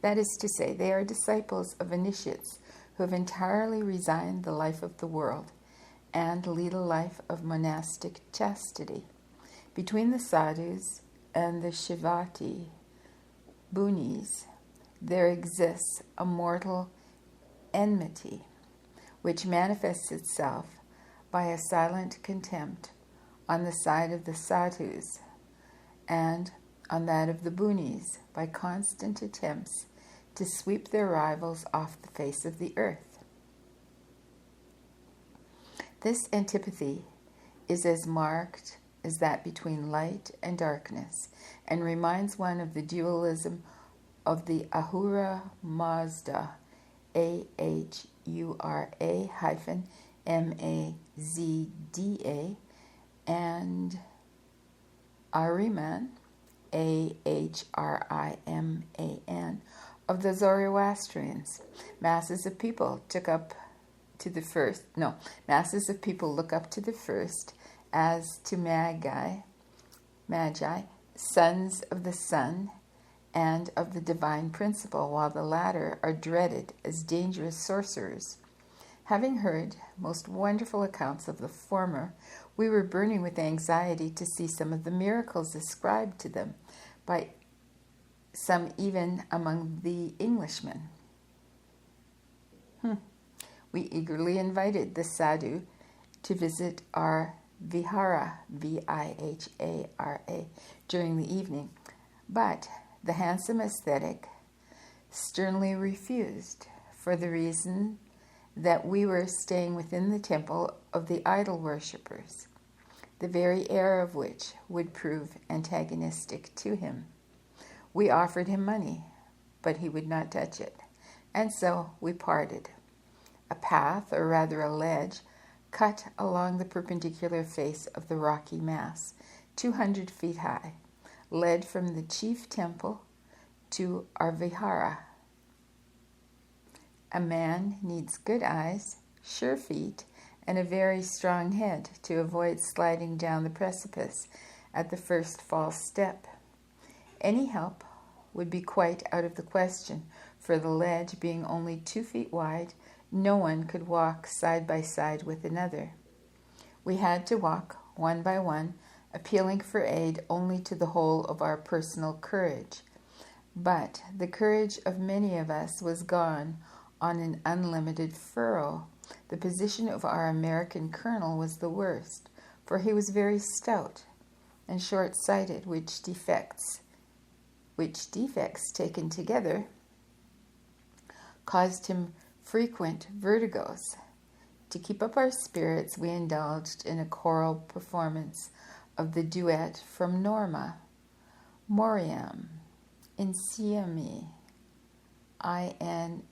That is to say, they are disciples of initiates who have entirely resigned the life of the world and lead a life of monastic chastity. Between the sadhus and the Shivati Bunis, there exists a mortal enmity, which manifests itself by a silent contempt on the side of the sadhus, and on that of the Bunis by constant attempts to sweep their rivals off the face of the earth. This antipathy is as marked as that between light and darkness, and reminds one of the dualism of the Ahura Mazda, Ahura-Mazda, and Ahriman, Ahriman, of the Zoroastrians. Masses of people look up to the first as to magi, sons of the sun and of the divine principle, while the latter are dreaded as dangerous sorcerers. Having heard most wonderful accounts of the former, we were burning with anxiety to see some of the miracles ascribed to them by some even among the Englishmen. We eagerly invited the sadhu to visit our vihara, Vihara, during the evening, but the handsome ascetic sternly refused, for the reason that we were staying within the temple of the idol worshippers, the very air of which would prove antagonistic to him. We offered him money, but he would not touch it, and so we parted. A path, or rather a ledge, cut along the perpendicular face of the rocky mass, 200 feet high, led from the chief temple to our vihara. A man needs good eyes, sure feet, and a very strong head to avoid sliding down the precipice at the first false step. Any help would be quite out of the question, for the ledge being only 2 feet wide, no one could walk side by side with another. We had to walk one by one, appealing for aid only to the whole of our personal courage. But the courage of many of us was gone on an unlimited furrow. The position of our American colonel was the worst, for he was very stout and short-sighted, which defects taken together caused him frequent vertigos. To keep up our spirits, we indulged in a choral performance of the duet from Norma, Moriam, Insieme, Insieme,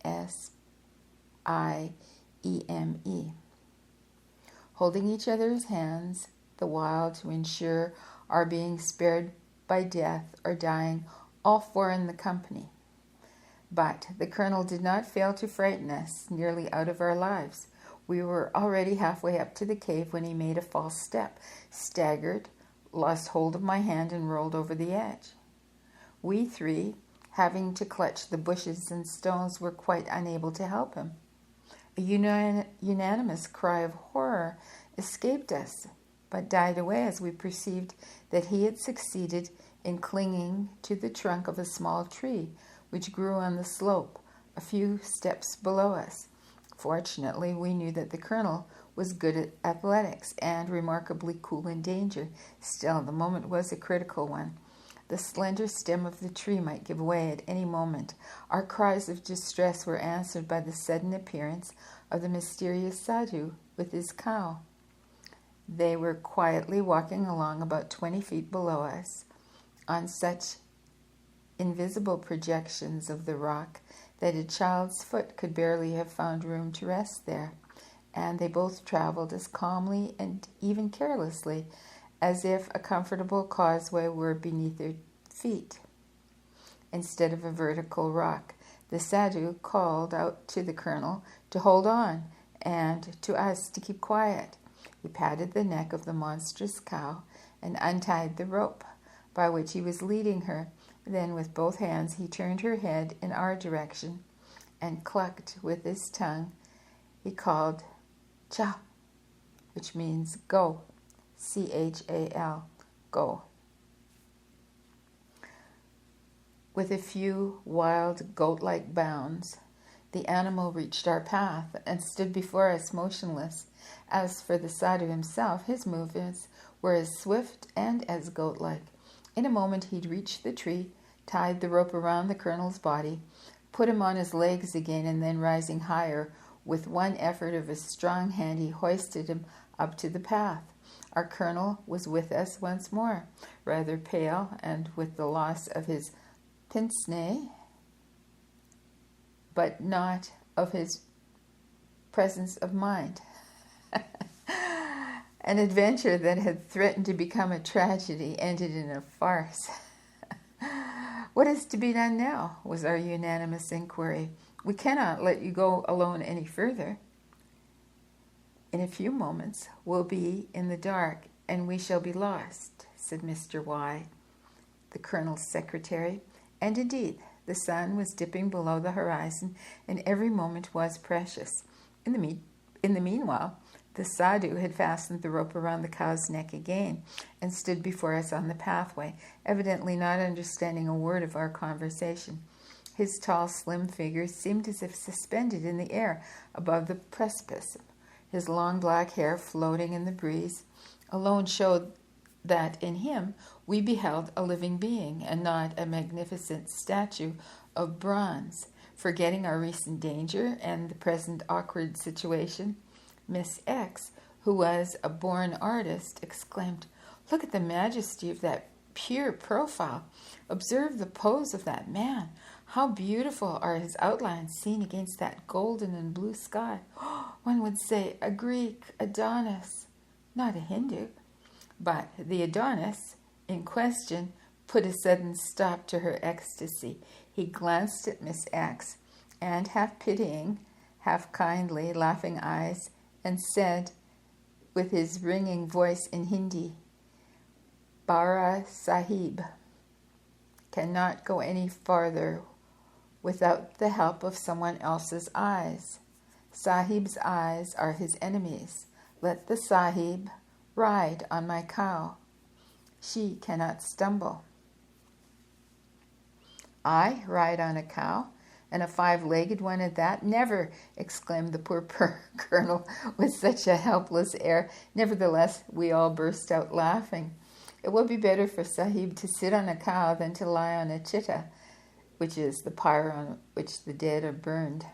holding each other's hands the while to ensure our being spared by death or dying, all four in the company. But the colonel did not fail to frighten us nearly out of our lives. We were already halfway up to the cave when he made a false step, staggered, lost hold of my hand, and rolled over the edge. We three, having to clutch the bushes and stones, were quite unable to help him. A unanimous cry of horror escaped us, but died away as we perceived that he had succeeded in clinging to the trunk of a small tree which grew on the slope a few steps below us. Fortunately, we knew that the colonel was good at athletics and remarkably cool in danger. Still, the moment was a critical one. The slender stem of the tree might give way at any moment. Our cries of distress were answered by the sudden appearance of the mysterious sadhu with his cow. They were quietly walking along about 20 feet below us on such invisible projections of the rock that a child's foot could barely have found room to rest there, and they both traveled as calmly and even carelessly as if a comfortable causeway were beneath their feet. Instead of a vertical rock, the sadhu called out to the colonel to hold on and to us to keep quiet. He patted the neck of the monstrous cow and untied the rope by which he was leading her. Then with both hands he turned her head in our direction and clucked with his tongue. He called "Cha," which means go, C-H-A-L, go. With a few wild goat-like bounds, the animal reached our path and stood before us motionless. As for the sadhu himself, his movements were as swift and as goat-like. In a moment he'd reached the tree, tied the rope around the colonel's body, put him on his legs again, and then rising higher, with one effort of his strong hand he hoisted him up to the path. Our colonel was with us once more, rather pale and with the loss of his pince-nez, but not of his presence of mind. An adventure that had threatened to become a tragedy ended in a farce. "What is to be done now?" was our unanimous inquiry. "We cannot let you go alone any further." "In a few moments we'll be in the dark and we shall be lost," said Mr. Y, the colonel's secretary. And indeed, the sun was dipping below the horizon and every moment was precious. In the meanwhile, the sadhu had fastened the rope around the cow's neck again and stood before us on the pathway, evidently not understanding a word of our conversation. His tall, slim figure seemed as if suspended in the air above the precipice. His long black hair, floating in the breeze, alone showed that in him we beheld a living being and not a magnificent statue of bronze. Forgetting our recent danger and the present awkward situation, Miss X, who was a born artist, exclaimed, "Look at the majesty of that pure profile. Observe the pose of that man. How beautiful are his outlines seen against that golden and blue sky. One would say a Greek Adonis, not a Hindu." But the Adonis in question put a sudden stop to her ecstasy. He glanced at Miss X, and half pitying, half kindly, laughing eyes, and said with his ringing voice in Hindi, "Bara Sahib cannot go any farther without the help of someone else's eyes. Sahib's eyes are his enemies. Let the Sahib ride on my cow. She cannot stumble." "I ride on a cow, and a 5-legged one at that? Never!" exclaimed the poor colonel with such a helpless air. Nevertheless, we all burst out laughing. "It would be better for Sahib to sit on a cow than to lie on a chitta, which is the pyre on which the dead are burned,"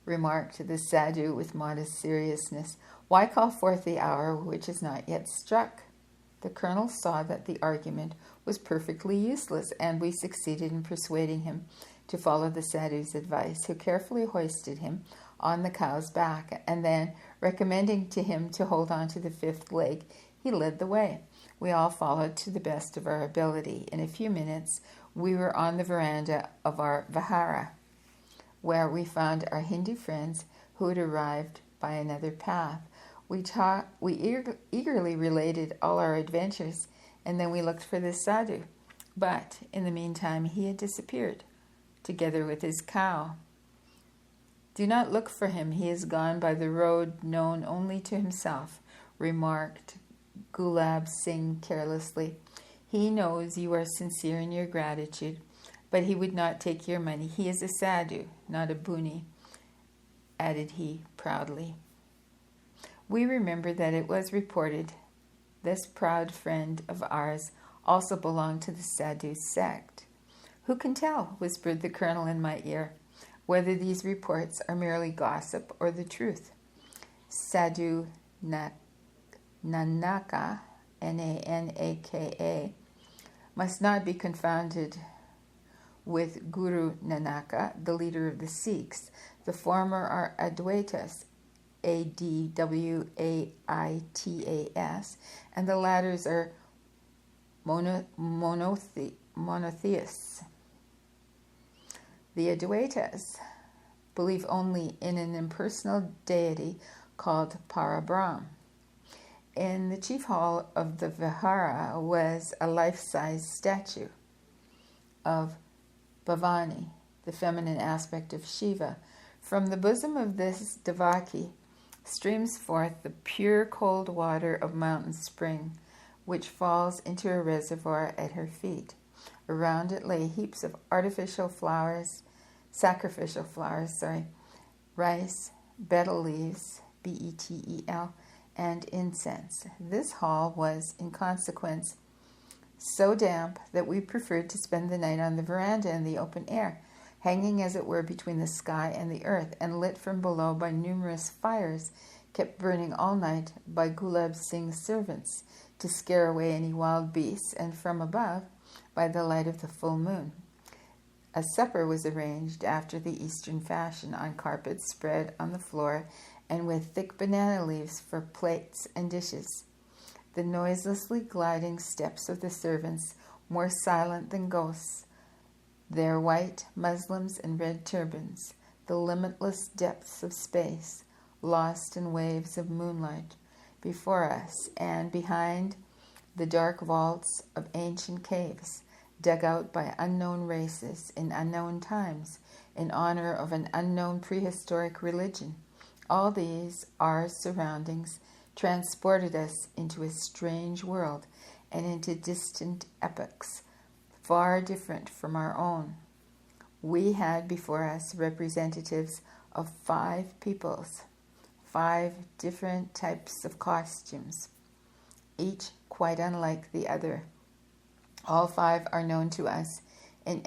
remarked the sadhu with modest seriousness. "Why call forth the hour which is not yet struck?" The colonel saw that the argument was perfectly useless, and we succeeded in persuading him to follow the sadhu's advice, who carefully hoisted him on the cow's back, and then, recommending to him to hold on to the 5th leg, he led the way. We all followed to the best of our ability. In a few minutes, we were on the veranda of our vihara. where we found our Hindu friends who had arrived by another path. We eagerly related all our adventures, and then we looked for the sadhu. But in the meantime, he had disappeared, together with his cow. "Do not look for him. He is gone by the road known only to himself," remarked Gulab Singh carelessly. "He knows you are sincere in your gratitude, but he would not take your money. He is a sadhu, not a buni," added he proudly. We remember that it was reported this proud friend of ours also belonged to the sadhu sect. "Who can tell," whispered the colonel in my ear, "whether these reports are merely gossip or the truth?" Sadhu Nanaka, Nanaka, must not be confounded with Guru Nanaka, the leader of the Sikhs. The former are Advaitas, Adwaitas, and the latters are monotheists. The Advaitas believe only in an impersonal deity called Parabrahm. In the chief hall of the Vihara was a life-size statue of Bhavani, the feminine aspect of Shiva. From the bosom of this Devaki streams forth the pure cold water of mountain spring, which falls into a reservoir at her feet. Around it lay heaps of sacrificial flowers, rice, betel leaves, betel, and incense. This hall was, in consequence, so damp that we preferred to spend the night on the veranda in the open air, hanging as it were between the sky and the earth, and lit from below by numerous fires kept burning all night by Gulab Singh's servants to scare away any wild beasts, and from above by the light of the full moon. A supper was arranged after the Eastern fashion, on carpets spread on the floor and with thick banana leaves for plates and dishes. The noiselessly gliding steps of the servants, more silent than ghosts, their white muslins and red turbans, the limitless depths of space, lost in waves of moonlight before us, and behind the dark vaults of ancient caves, dug out by unknown races in unknown times in honor of an unknown prehistoric religion. All these, our surroundings, transported us into a strange world and into distant epochs, far different from our own. We had before us representatives of 5 peoples, 5 different types of costumes, each quite unlike the other. All 5 are known to us in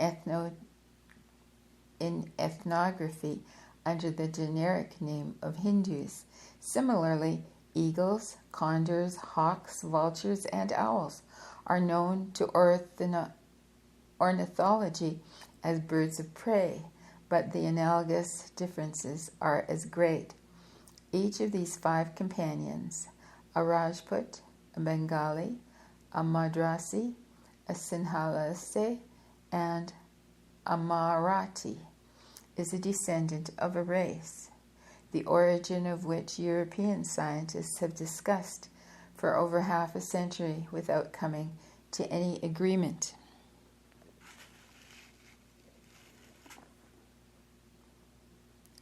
ethnography under the generic name of Hindus. Similarly, eagles, condors, hawks, vultures, and owls are known to ornithology as birds of prey, but the analogous differences are as great. Each of these 5 companions, a Rajput, a Bengali, a Madrasi, a Sinhalese, and a Marathi, is a descendant of a race, the origin of which European scientists have discussed for over half a century without coming to any agreement.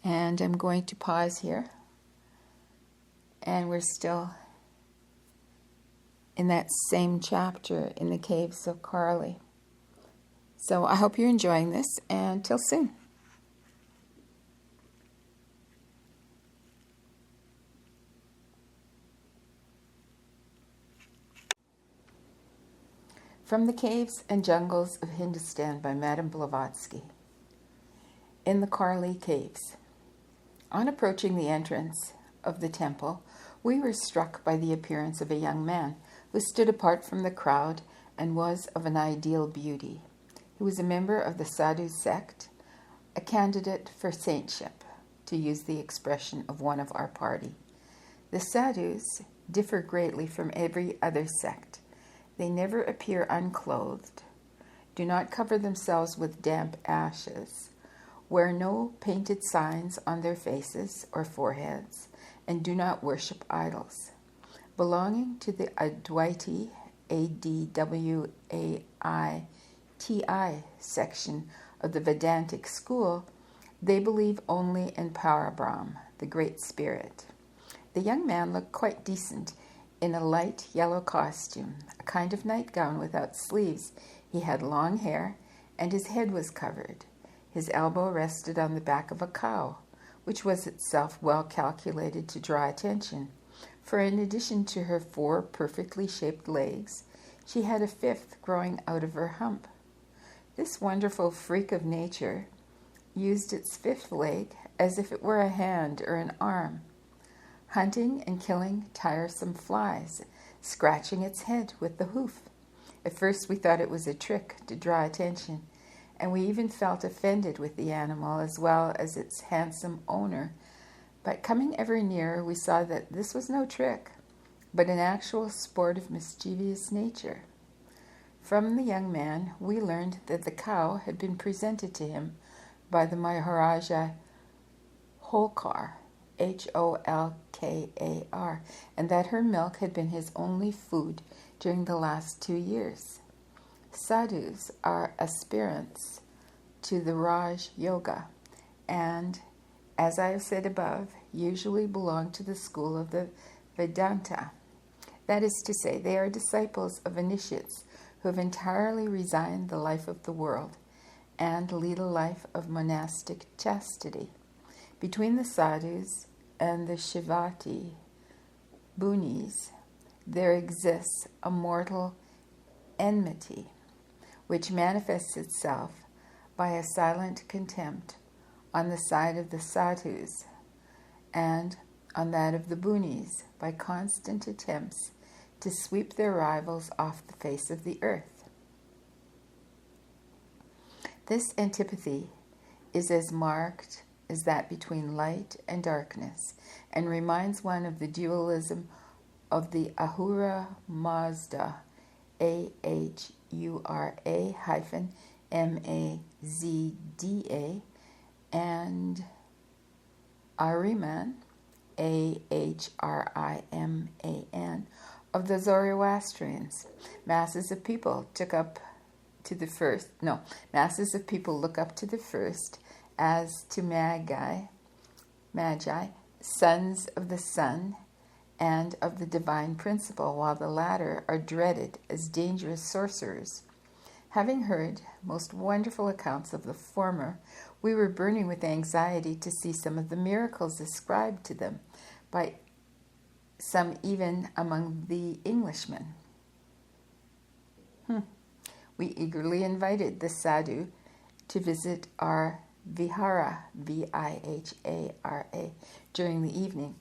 And I'm going to pause here, and we're still in that same chapter in the caves of Karli. So I hope you're enjoying this, and till soon. From the Caves and Jungles of Hindustan by Madame Blavatsky. In the Karli Caves. On approaching the entrance of the temple, we were struck by the appearance of a young man who stood apart from the crowd and was of an ideal beauty. He was a member of the Sadhu sect, a candidate for saintship, to use the expression of one of our party. The Sadhus differ greatly from every other sect. They never appear unclothed, do not cover themselves with damp ashes, wear no painted signs on their faces or foreheads, and do not worship idols. Belonging to the Advaiti, Adwaiti section of the Vedantic school, they believe only in Parabrahm, the Great Spirit. The young man looked quite decent in a light yellow costume, a kind of nightgown without sleeves. He had long hair, and his head was covered. His elbow rested on the back of a cow, which was itself well calculated to draw attention, for in addition to her 4 perfectly shaped legs, she had a 5th growing out of her hump. This wonderful freak of nature used its 5th leg as if it were a hand or an arm, hunting and killing tiresome flies, scratching its head with the hoof. At first we thought it was a trick to draw attention, and we even felt offended with the animal as well as its handsome owner. But coming ever nearer, we saw that this was no trick, but an actual sport of mischievous nature. From the young man, we learned that the cow had been presented to him by the Maharaja Holkar, Holkar, and that her milk had been his only food during the last 2 years. Sadhus are aspirants to the Raj Yoga, and, as I have said above, usually belong to the school of the Vedanta. That is to say, they are disciples of initiates who have entirely resigned the life of the world and lead a life of monastic chastity. Between the sadhus and the Shivati Bunis, there exists a mortal enmity, which manifests itself by a silent contempt on the side of the sadhus and on that of the Bunis by constant attempts to sweep their rivals off the face of the earth. This antipathy is as marked as that between light and darkness, and reminds one of the dualism of the Ahura Mazda, Ahura-Mazda, and Ahriman, Ahriman, of the Zoroastrians. Masses of people look up to the first as to magi, sons of the sun and of the divine principle, while the latter are dreaded as dangerous sorcerers. Having heard most wonderful accounts of the former, we were burning with anxiety to see some of the miracles ascribed to them by some even among the Englishmen. We eagerly invited the sadhu to visit our vihara, Vihara, during the evening,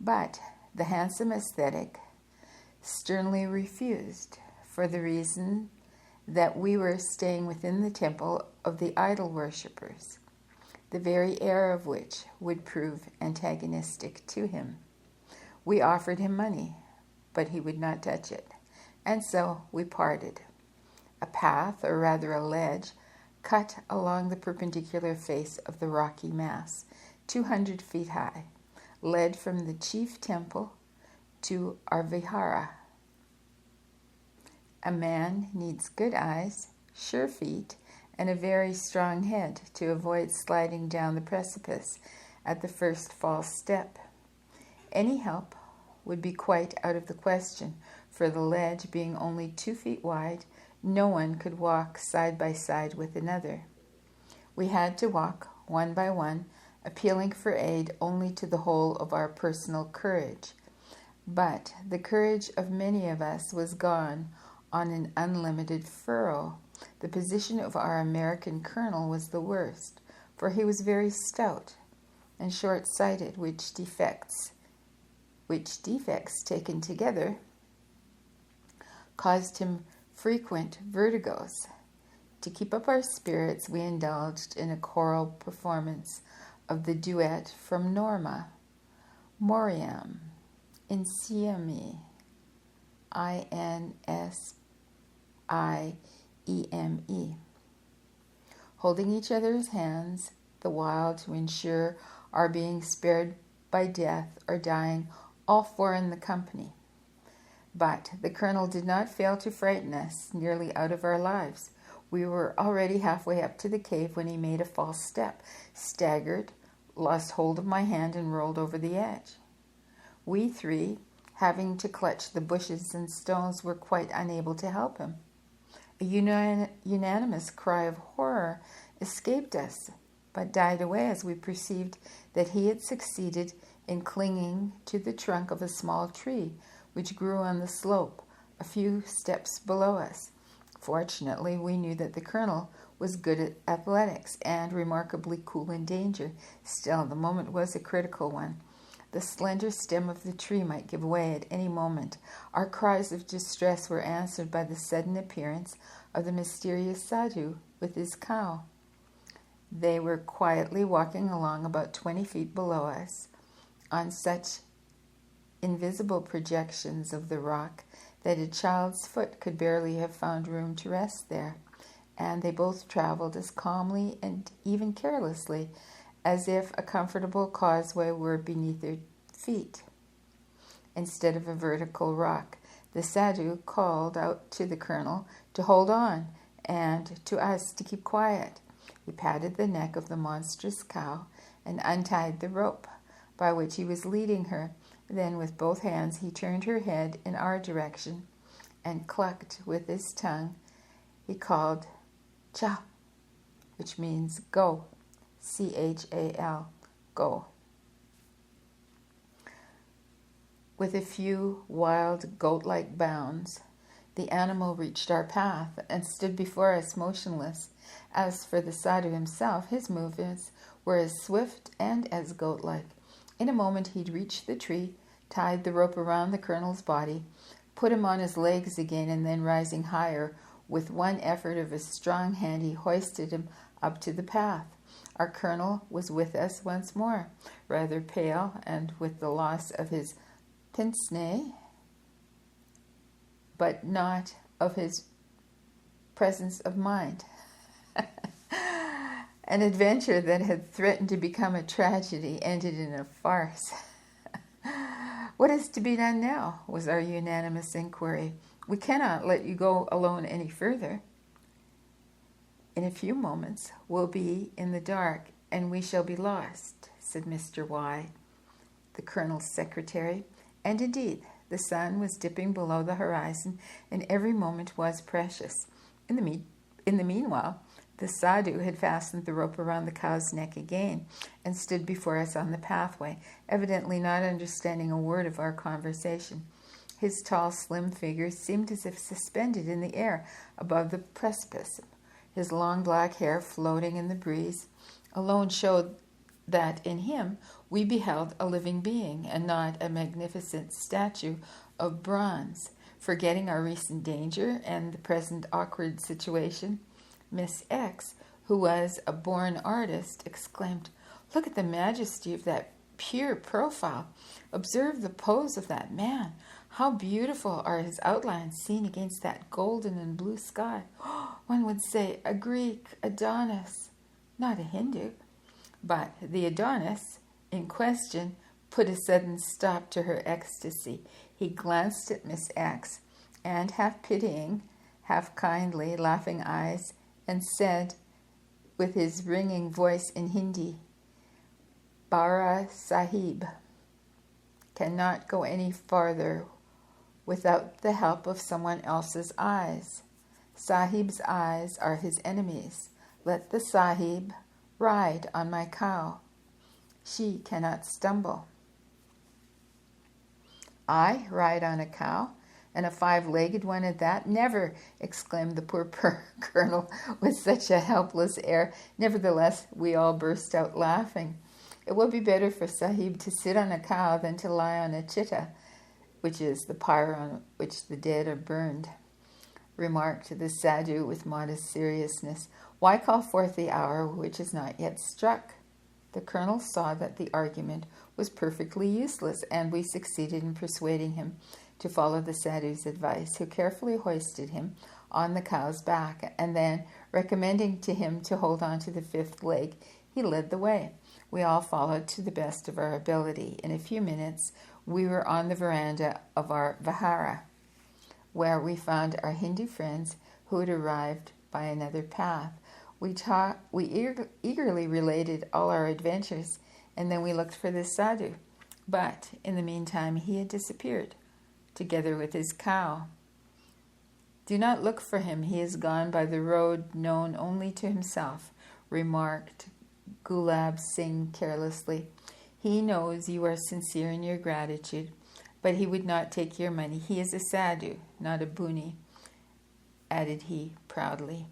but the handsome ascetic sternly refused, for the reason that we were staying within the temple of the idol worshippers, the very air of which would prove antagonistic to him. We offered him money, but he would not touch it, and so we parted. A path, or rather a ledge, cut along the perpendicular face of the rocky mass, 200 feet high, led from the chief temple to our vihara. A man needs good eyes, sure feet, and a very strong head to avoid sliding down the precipice at the first false step. Any help would be quite out of the question, for the ledge being only 2 feet wide, no one could walk side by side with another. We had to walk one by one, appealing for aid only to the whole of our personal courage. But the courage of many of us was gone on an unlimited furrow. The position of our American colonel was the worst, for he was very stout and short-sighted, which defects taken together caused him frequent vertigos. To keep up our spirits, we indulged in a choral performance of the duet from Norma, Moriam, Insieme, Insieme, holding each other's hands the while to ensure our being spared by death or dying, all four in the company. But the colonel did not fail to frighten us nearly out of our lives. We were already halfway up to the cave when he made a false step, staggered, lost hold of my hand, and rolled over the edge. We three, having to clutch the bushes and stones, were quite unable to help him. A unanimous cry of horror escaped us, but died away as we perceived that he had succeeded in clinging to the trunk of a small tree which grew on the slope a few steps below us. Fortunately, we knew that the colonel was good at athletics and remarkably cool in danger. Still, the moment was a critical one. The slender stem of the tree might give way at any moment. Our cries of distress were answered by the sudden appearance of the mysterious sadhu with his cow. They were quietly walking along about 20 feet below us on such invisible projections of the rock that a child's foot could barely have found room to rest there, and they both traveled as calmly and even carelessly as if a comfortable causeway were beneath their feet. Instead of a vertical rock, the sadhu called out to the colonel to hold on and to us to keep quiet. He patted the neck of the monstrous cow and untied the rope by which he was leading her. Then with both hands he turned her head in our direction and clucked with his tongue. He called "Cha," which means go, C-H-A-L, go. With a few wild goat-like bounds, the animal reached our path and stood before us motionless. As for the sadhu himself, his movements were as swift and as goat-like. In a moment he'd reached the tree, tied the rope around the colonel's body, put him on his legs again, and then rising higher, with one effort of his strong hand, he hoisted him up to the path. Our colonel was with us once more, rather pale and with the loss of his pince-nez, but not of his presence of mind. An adventure that had threatened to become a tragedy ended in a farce. "What is to be done now?" was our unanimous inquiry. "We cannot let you go alone any further." "In a few moments we'll be in the dark and we shall be lost," said Mr. Y, the colonel's secretary. And indeed, the sun was dipping below the horizon and every moment was precious. In the meanwhile, the sadhu had fastened the rope around the cow's neck again and stood before us on the pathway, evidently not understanding a word of our conversation. His tall, slim figure seemed as if suspended in the air above the precipice. His long black hair, floating in the breeze, alone showed that in him we beheld a living being and not a magnificent statue of bronze. Forgetting our recent danger and the present awkward situation, Miss X, who was a born artist, exclaimed, "Look at the majesty of that pure profile. Observe the pose of that man. How beautiful are his outlines seen against that golden and blue sky. One would say a Greek Adonis, not a Hindu." But the Adonis in question put a sudden stop to her ecstasy. He glanced at Miss X, and half pitying, half kindly, laughing eyes, and said, with his ringing voice in Hindi, "Bara Sahib cannot go any farther without the help of someone else's eyes. Sahib's eyes are his enemies. Let the Sahib ride on my cow. She cannot stumble." "I ride on a cow? And a 5-legged one at that? Never!" exclaimed the poor colonel with such a helpless air. Nevertheless, we all burst out laughing. "It will be better for Sahib to sit on a cow than to lie on a chitta, which is the pyre on which the dead are burned," remarked the sadhu with modest seriousness. "Why call forth the hour which is not yet struck?" The colonel saw that the argument was perfectly useless, and we succeeded in persuading him to follow the sadhu's advice, who carefully hoisted him on the cow's back, and then, recommending to him to hold on to the 5th leg, He led the way. We all followed to the best of our ability. In a few minutes, we were on the veranda of our vihara, where we found our Hindu friends who had arrived by another path. We eagerly related all our adventures, and then we looked for the sadhu. But in the meantime, he had disappeared, together with his cow. "Do not look for him. He is gone by the road known only to himself," remarked Gulab Singh carelessly. "He knows you are sincere in your gratitude, but he would not take your money. He is a sadhu, not a bhuni," added he proudly.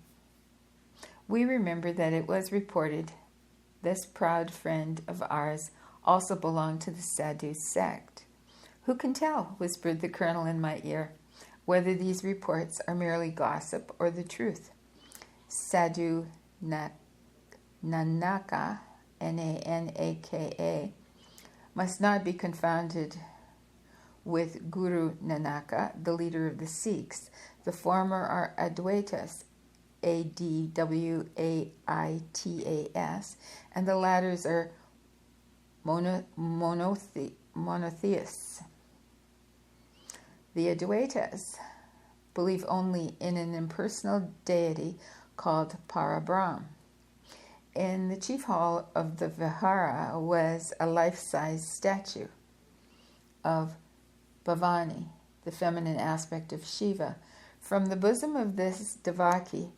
We remember that it was reported this proud friend of ours also belonged to the sadhu sect. "Who can tell," whispered the colonel in my ear, "whether these reports are merely gossip or the truth?" Sadhu Nanaka, Nanaka, must not be confounded with Guru Nanaka, the leader of the Sikhs. The former are Advaitas, Adwaitas, and the latters are monotheists. The Advaitas believe only in an impersonal deity called Parabrahm. In the chief hall of the Vihara was a life-size statue of Bhavani, the feminine aspect of Shiva. From the bosom of this Devaki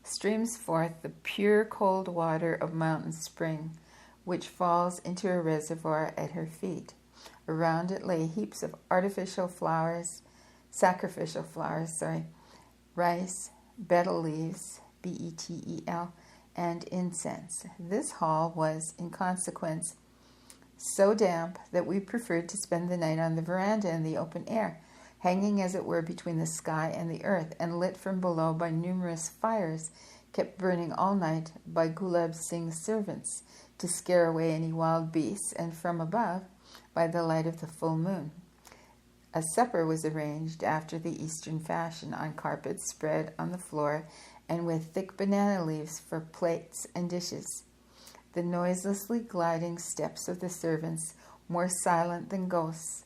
streams forth the pure cold water of mountain spring, which falls into a reservoir at her feet. Around it lay heaps of sacrificial flowers, rice, betel leaves, betel, and incense. This hall was, in consequence, so damp that we preferred to spend the night on the veranda in the open air, hanging as it were between the sky and the earth, and lit from below by numerous fires kept burning all night by Gulab Singh's servants to scare away any wild beasts, and from above by the light of the full moon. A supper was arranged after the Eastern fashion, on carpets spread on the floor and with thick banana leaves for plates and dishes. The noiselessly gliding steps of the servants, more silent than ghosts,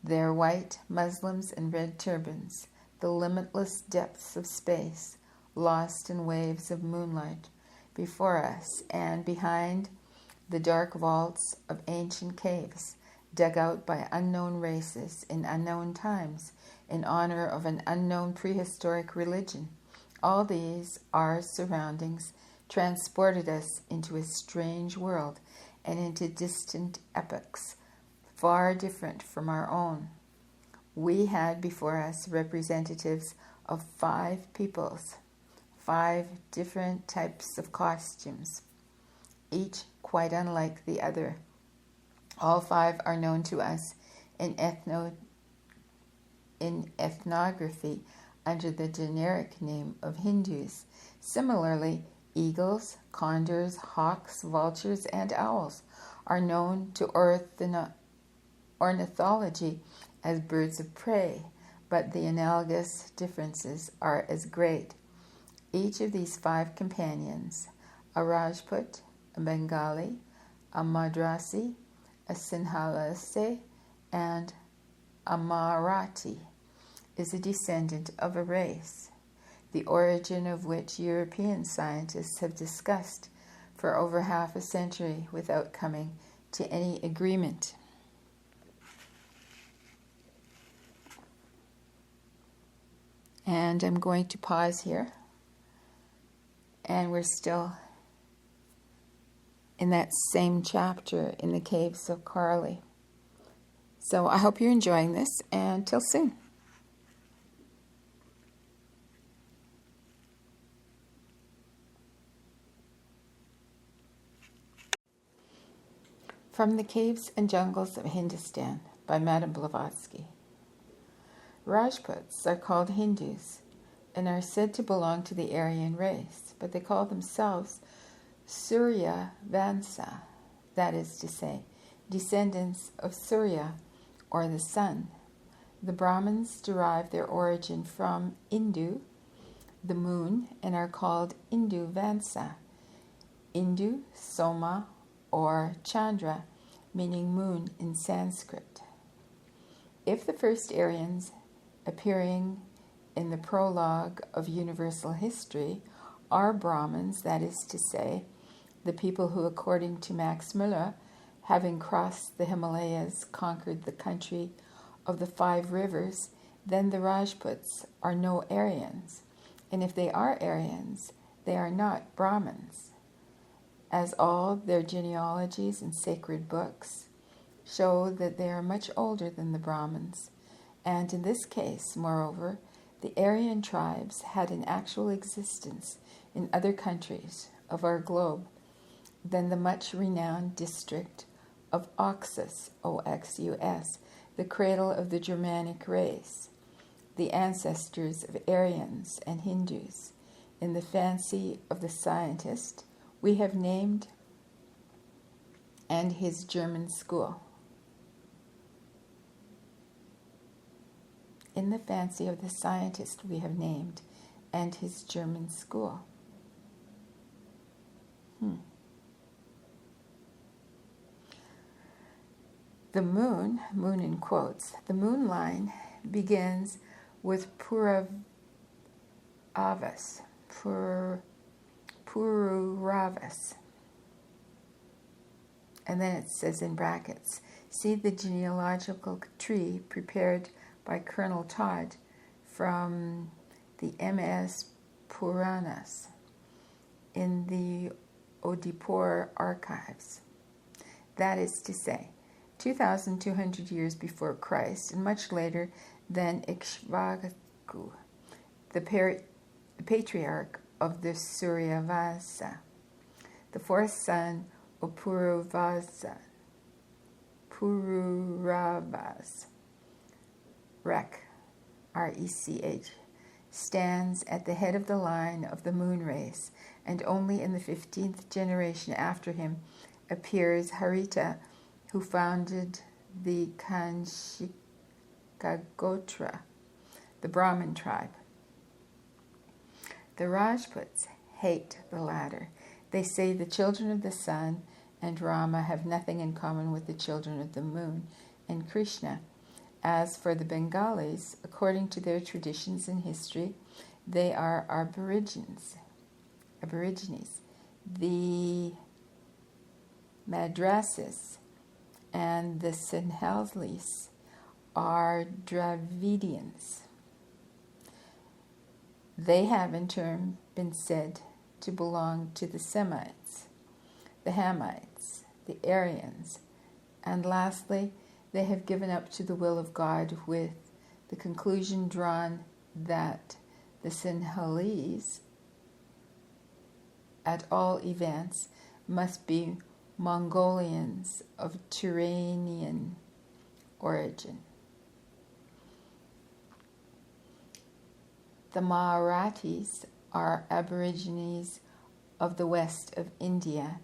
their white muslins and red turbans, the limitless depths of space, lost in waves of moonlight, before us, and behind the dark vaults of ancient caves, dug out by unknown races in unknown times, in honor of an unknown prehistoric religion. All these, our surroundings, transported us into a strange world and into distant epochs, far different from our own. We had before us representatives of 5 peoples, 5 different types of costumes, each quite unlike the other. All 5 are known to us in ethnography under the generic name of Hindus. Similarly, eagles, condors, hawks, vultures, and owls are known to ornithology as birds of prey, but the analogous differences are as great. Each of these 5 companions, a Rajput, a Bengali, a Madrasi, a Sinhalese, and a Marathi, is a descendant of a race, the origin of which European scientists have discussed for over half a century without coming to any agreement. And I'm going to pause here, and we're still in that same chapter in the caves of Karli. So I hope you're enjoying this, and till soon. From the Caves and Jungles of Hindustan by Madame Blavatsky. Rajputs are called Hindus and are said to belong to the Aryan race, but they call themselves Surya Vansa, that is to say, descendants of Surya, or the sun. The Brahmins derive their origin from Indu, the moon, and are called Indu Vansa. Indu, Soma, or Chandra, meaning moon in Sanskrit. If the first Aryans appearing in the prologue of universal history are Brahmins, that is to say, the people who, according to Max Müller, having crossed the Himalayas, conquered the country of the 5 rivers, then the Rajputs are no Aryans. And if they are Aryans, they are not Brahmins, as all their genealogies and sacred books show that they are much older than the Brahmins. And in this case, moreover, the Aryan tribes had an actual existence in other countries of our globe than the much renowned district of Oxus, O-X-U-S, the cradle of the Germanic race, the ancestors of Aryans and Hindus. In the fancy of the scientist, we have named and his German school. In the fancy of the scientist, we have named and his German school. The moon in quotes, the moon line begins with Pururavas, and then it says in brackets, see the genealogical tree prepared by Colonel Todd from the MS Puranas in the Odipur archives. That is to say, 2,200 years before Christ, and much later than Ikshvaku, the patriarch of the Suryavasa, the 4th son of Pururavas, Rech, R-E-C-H, stands at the head of the line of the moon race, and only in the 15th generation after him appears Harita, who founded the Kanshikagotra, the Brahmin tribe. The Rajputs hate the latter. They say the children of the sun and Rama have nothing in common with the children of the moon and Krishna. As for the Bengalis, according to their traditions and history, they are aborigines. The Madrasis and the Sinhalese are Dravidians. They have in turn been said to belong to the Semites, the Hamites, the Aryans, and lastly, they have given up to the will of God, with the conclusion drawn that the Sinhalese, at all events, must be Mongolians of Turanian origin. The Marathis are aborigines of the west of India,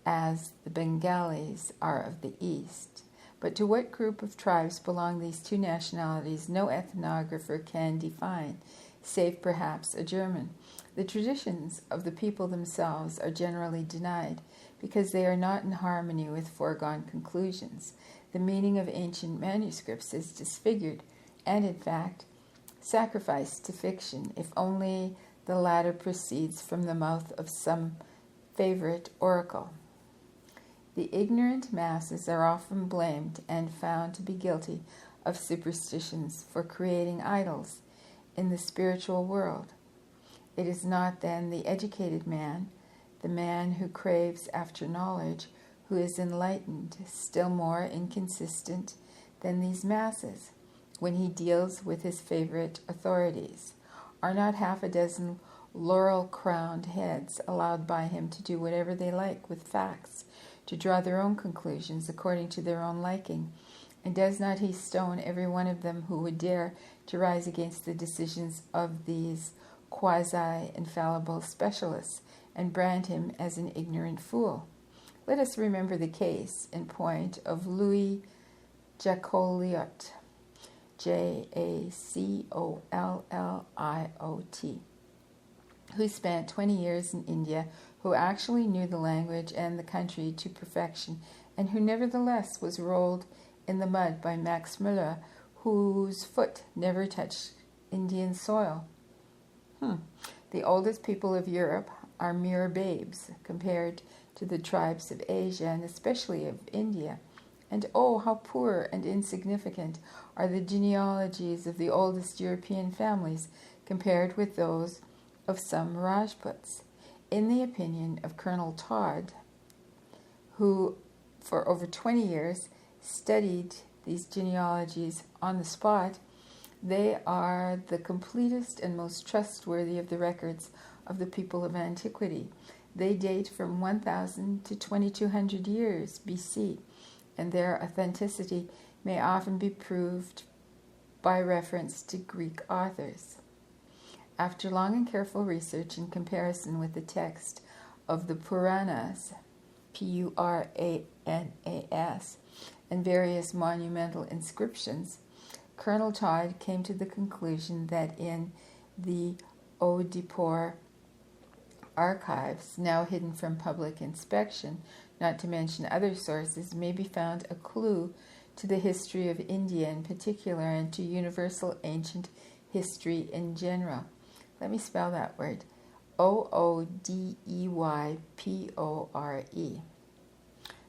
as the Bengalis are of the east. But to what group of tribes belong these two nationalities, no ethnographer can define, save perhaps a German. The traditions of the people themselves are generally denied, because they are not in harmony with foregone conclusions. The meaning of ancient manuscripts is disfigured, and in fact, sacrificed to fiction, if only the latter proceeds from the mouth of some favorite oracle. The ignorant masses are often blamed and found to be guilty of superstitions for creating idols in the spiritual world. It is not then the educated man, the man who craves after knowledge, who is enlightened, still more inconsistent than these masses, when he deals with his favorite authorities. Are not half a dozen laurel-crowned heads allowed by him to do whatever they like with facts, to draw their own conclusions according to their own liking? And does not he stone every one of them who would dare to rise against the decisions of these quasi-infallible specialists, and brand him as an ignorant fool? Let us remember the case in point of Louis Jacoliot, Jacolliot, who spent 20 years in India, who actually knew the language and the country to perfection, and who nevertheless was rolled in the mud by Max Müller, whose foot never touched Indian soil. The oldest people of Europe are mere babes compared to the tribes of Asia and especially of India. And oh, how poor and insignificant are the genealogies of the oldest European families compared with those of some Rajputs. In the opinion of Colonel Todd, who for over 20 years studied these genealogies on the spot, they are the completest and most trustworthy of the records of the people of antiquity. They date from 1000 to 2200 years BC, and their authenticity may often be proved by reference to Greek authors. After long and careful research in comparison with the text of the Puranas, Puranas, and various monumental inscriptions, Colonel Todd came to the conclusion that in the Oedipur archives, now hidden from public inspection, not to mention other sources, may be found a clue to the history of India in particular and to universal ancient history in general. Let me spell that word. Oodeypore.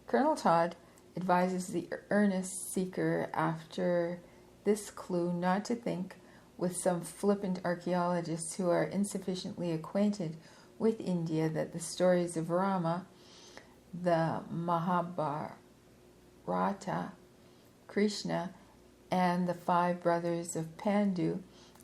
Colonel Todd advises the earnest seeker after this clue not to think with some flippant archaeologists who are insufficiently acquainted with India that the stories of Rama, the Mahabharata, Krishna, and the 5 brothers of Pandu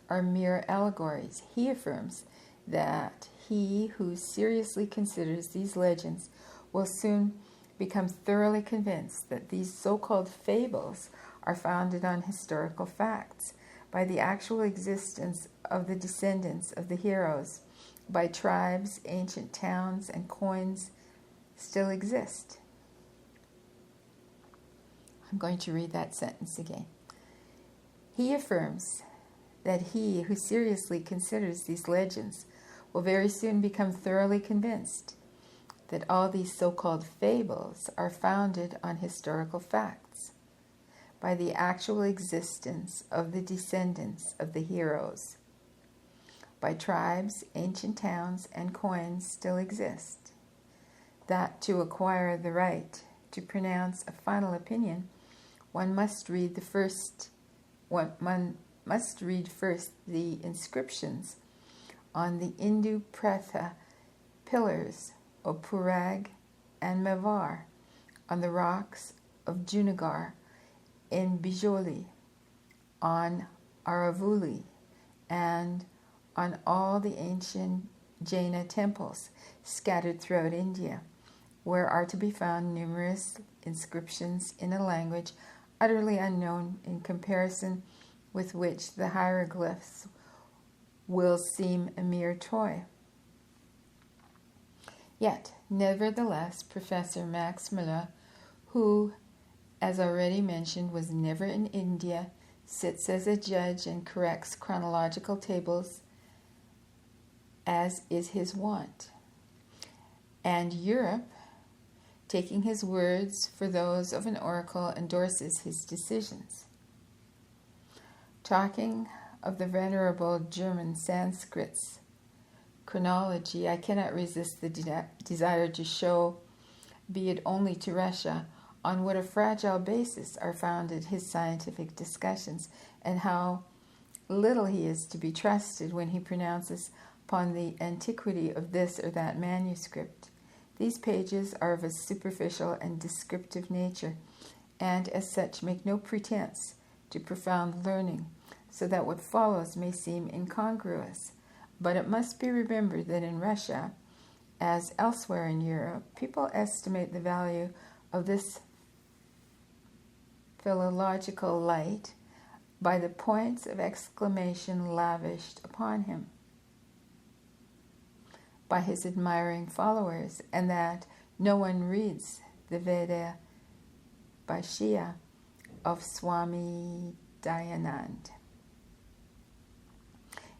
are mere allegories. He affirms that he who seriously considers these legends will soon become thoroughly convinced that these so-called fables are founded on historical facts, by the actual existence of the descendants of the heroes, by tribes, ancient towns, and coins still exist. I'm going to read that sentence again. He affirms that he who seriously considers these legends will very soon become thoroughly convinced that all these so-called fables are founded on historical facts, by the actual existence of the descendants of the heroes, by tribes, ancient towns, and coins still exist, that to acquire the right to pronounce a final opinion, one must read first the inscriptions on the Hindu Pratha pillars of Purag and Mevar, on the rocks of Junagar in Bijoli, on Aravuli, and on all the ancient Jaina temples scattered throughout India, where are to be found numerous inscriptions in a language utterly unknown, in comparison with which the hieroglyphs will seem a mere toy. Yet, nevertheless, Professor Max Müller, who, as already mentioned, was never in India, sits as a judge and corrects chronological tables as is his wont. And Europe, taking his words for those of an oracle, endorses his decisions. Talking of the venerable German Sanskrit's chronology, I cannot resist the desire to show, be it only to Russia, on what a fragile basis are founded his scientific discussions, and how little he is to be trusted when he pronounces upon the antiquity of this or that manuscript. These pages are of a superficial and descriptive nature, and as such make no pretense to profound learning, so that what follows may seem incongruous. But it must be remembered that in Russia, as elsewhere in Europe, people estimate the value of this philological light by the points of exclamation lavished upon him by his admiring followers, and that no one reads the Veda Bhashya of Swami Dayanand.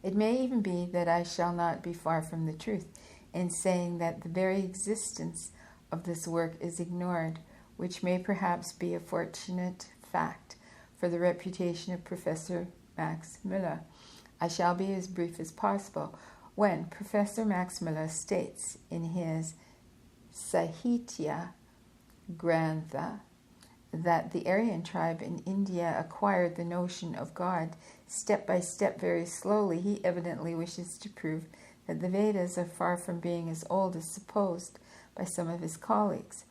It may even be that I shall not be far from the truth in saying that the very existence of this work is ignored, which may perhaps be a fortunate fact for the reputation of Professor Max Müller. I shall be as brief as possible. When Professor Max Müller states in his Sahitya Grantha that the Aryan tribe in India acquired the notion of God step by step very slowly, he evidently wishes to prove that the Vedas are far from being as old as supposed by some of his colleagues.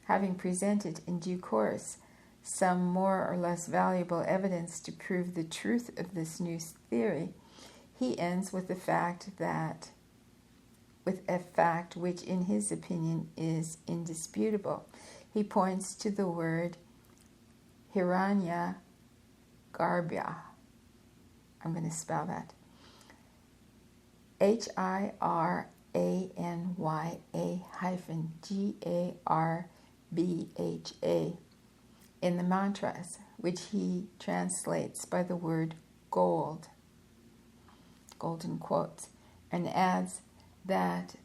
Having presented in due course some more or less valuable evidence to prove the truth of this new theory, he ends with a fact which in his opinion is indisputable. He points to the word Hiranya Garbha. I'm going to spell that. HIRANYA-GARBHA in the mantras, which he translates by the word gold, golden quotes, and adds that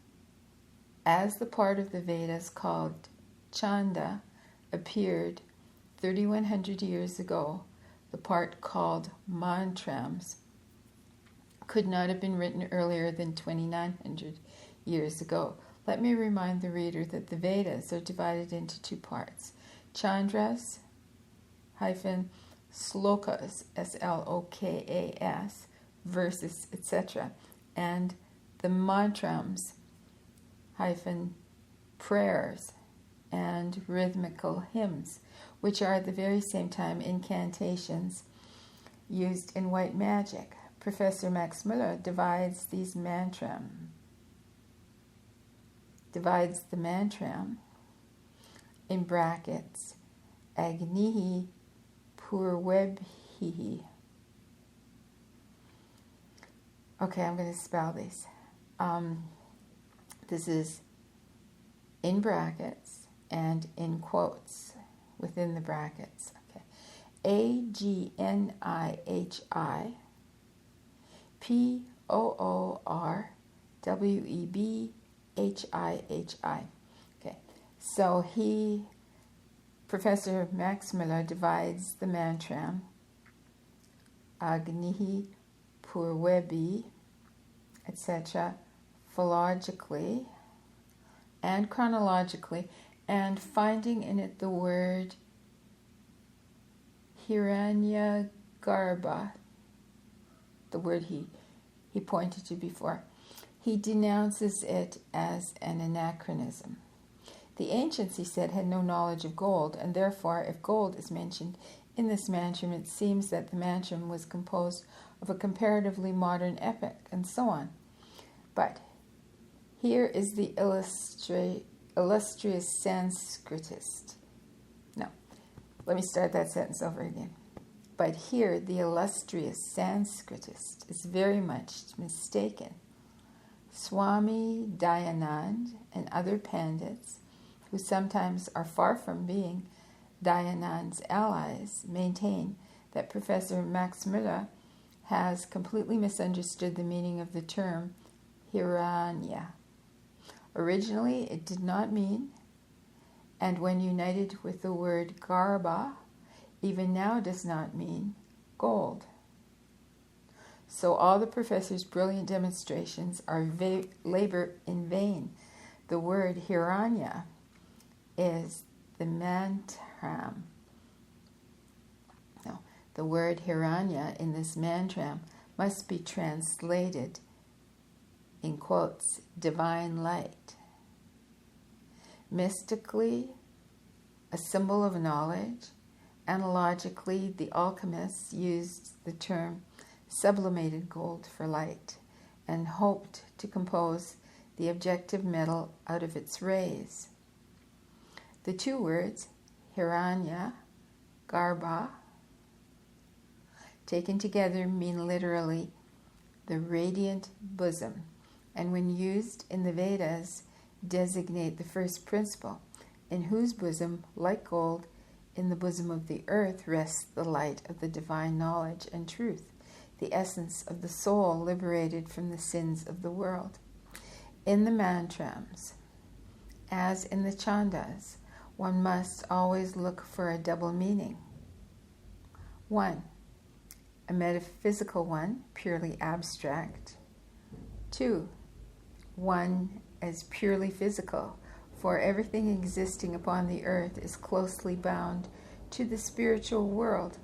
as the part of the Vedas called Chanda appeared 3,100 years ago, the part called mantrams could not have been written earlier than 2,900 years ago. Let me remind the reader that the Vedas are divided into two parts: Chandras -slokas, S-L-O-K-A-S, verses, etc., and the mantrams -prayers and rhythmical hymns, which are at the very same time incantations used in white magic. Professor Max Müller divides the mantram in brackets Agnihi Purwebhihi. Okay, I'm going to spell these. This is in brackets and in quotes within the brackets. Okay, Agnihi Poorwebhihi. Okay, so Professor Max Müller divides the mantram Agnihi Purwebhi, etc., philologically and chronologically, and finding in it the word Hiranyagarbha, the word he pointed to before. He denounces it as an anachronism. The ancients, he said, had no knowledge of gold, and therefore, if gold is mentioned in this mantram, it seems that the mantram was composed of a comparatively modern epoch, and so on. But here is the illustrious Sanskritist. No, let me start that sentence over again. But here the illustrious Sanskritist is very much mistaken. Swami Dayanand and other pandits, who sometimes are far from being Dayanand's allies, maintain that Professor Max Müller has completely misunderstood the meaning of the term Hiranya. Originally, it did not mean, and when united with the word Garbha, even now does not mean, gold. So all the professor's brilliant demonstrations are labor in vain. The word Hiranya is the mantram. No, the word Hiranya in this mantram must be translated in quotes, divine light. Mystically, a symbol of knowledge. Analogically, the alchemists used the term sublimated gold for light and hoped to compose the objective metal out of its rays. The two words, Hiranya, Garbha, taken together mean literally the radiant bosom, and when used in the Vedas, designate the first principle, in whose bosom, like gold, in the bosom of the earth rests the light of the divine knowledge and truth. the essence of the soul liberated from the sins of the world. In the mantrams, as in the chandas, one must always look for a double meaning. 1. A metaphysical one, purely abstract. 2. One as purely physical, for everything existing upon the earth is closely bound to the spiritual world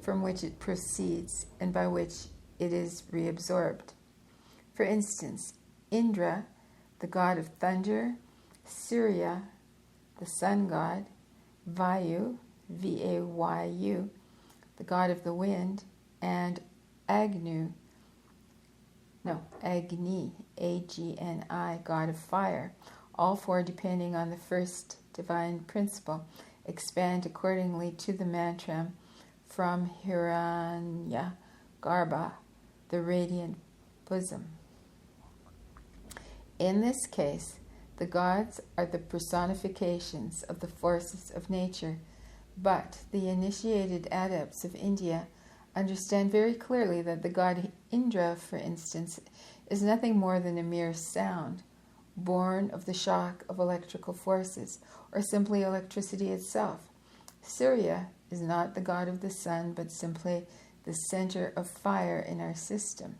from which it proceeds and by which it is reabsorbed. For instance, Indra, the god of thunder, Surya, the sun god, Vayu, Vayu, the god of the wind, and Agni, Agni, god of fire, all four depending on the first divine principle, expand accordingly to the mantram from Hiranya Garbha, the radiant bosom. In this case, the gods are the personifications of the forces of nature, but the initiated adepts of India understand very clearly that the god Indra, for instance, is nothing more than a mere sound, born of the shock of electrical forces, or simply electricity itself. Surya is not the god of the sun, but simply the center of fire in our system,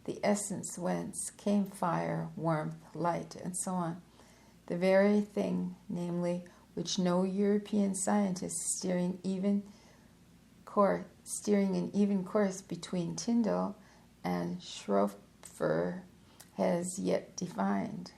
the essence whence came fire, warmth, light, and so on. The very thing, namely, which no European scientist steering an even course between Tyndall and Schroeder has yet defined.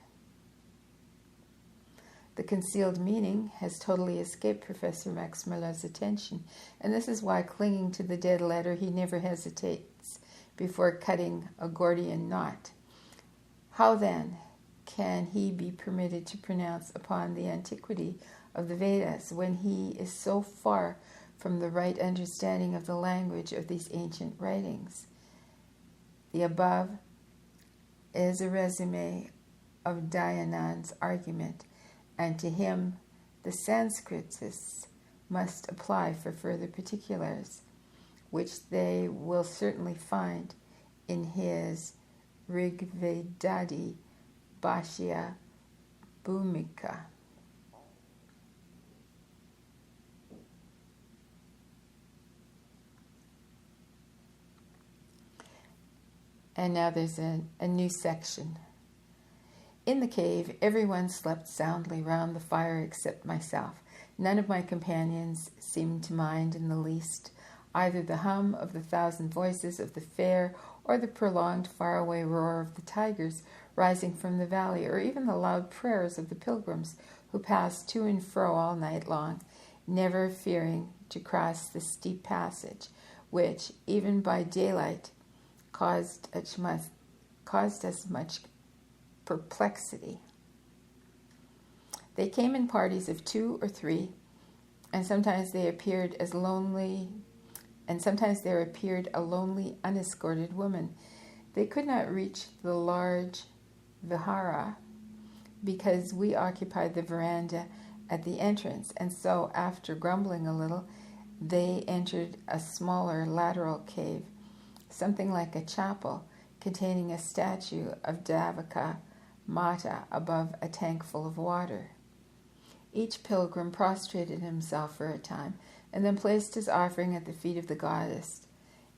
The concealed meaning has totally escaped Professor Max Muller's attention, and this is why, clinging to the dead letter, he never hesitates before cutting a Gordian knot. How then can he be permitted to pronounce upon the antiquity of the Vedas when he is so far from the right understanding of the language of these ancient writings? The above is a resume of Dayanand's argument, and to him the Sanskritists must apply for further particulars, which they will certainly find in his Rigvedadi Bhashya Bhumika. And now there's a new section. In the cave, everyone slept soundly round the fire except myself. None of my companions seemed to mind in the least either the hum of the 1,000 voices of the fair or the prolonged faraway roar of the tigers rising from the valley, or even the loud prayers of the pilgrims who passed to and fro all night long, never fearing to cross the steep passage, which, even by daylight, caused us much perplexity. They came in parties of 2 or 3, and sometimes there appeared a lonely, unescorted woman. They could not reach the large vihara because we occupied the veranda at the entrance, and so, after grumbling a little, they entered a smaller lateral cave, something like a chapel, containing a statue of Devaka Mata above a tank full of water. Each pilgrim prostrated himself for a time, and then placed his offering at the feet of the goddess,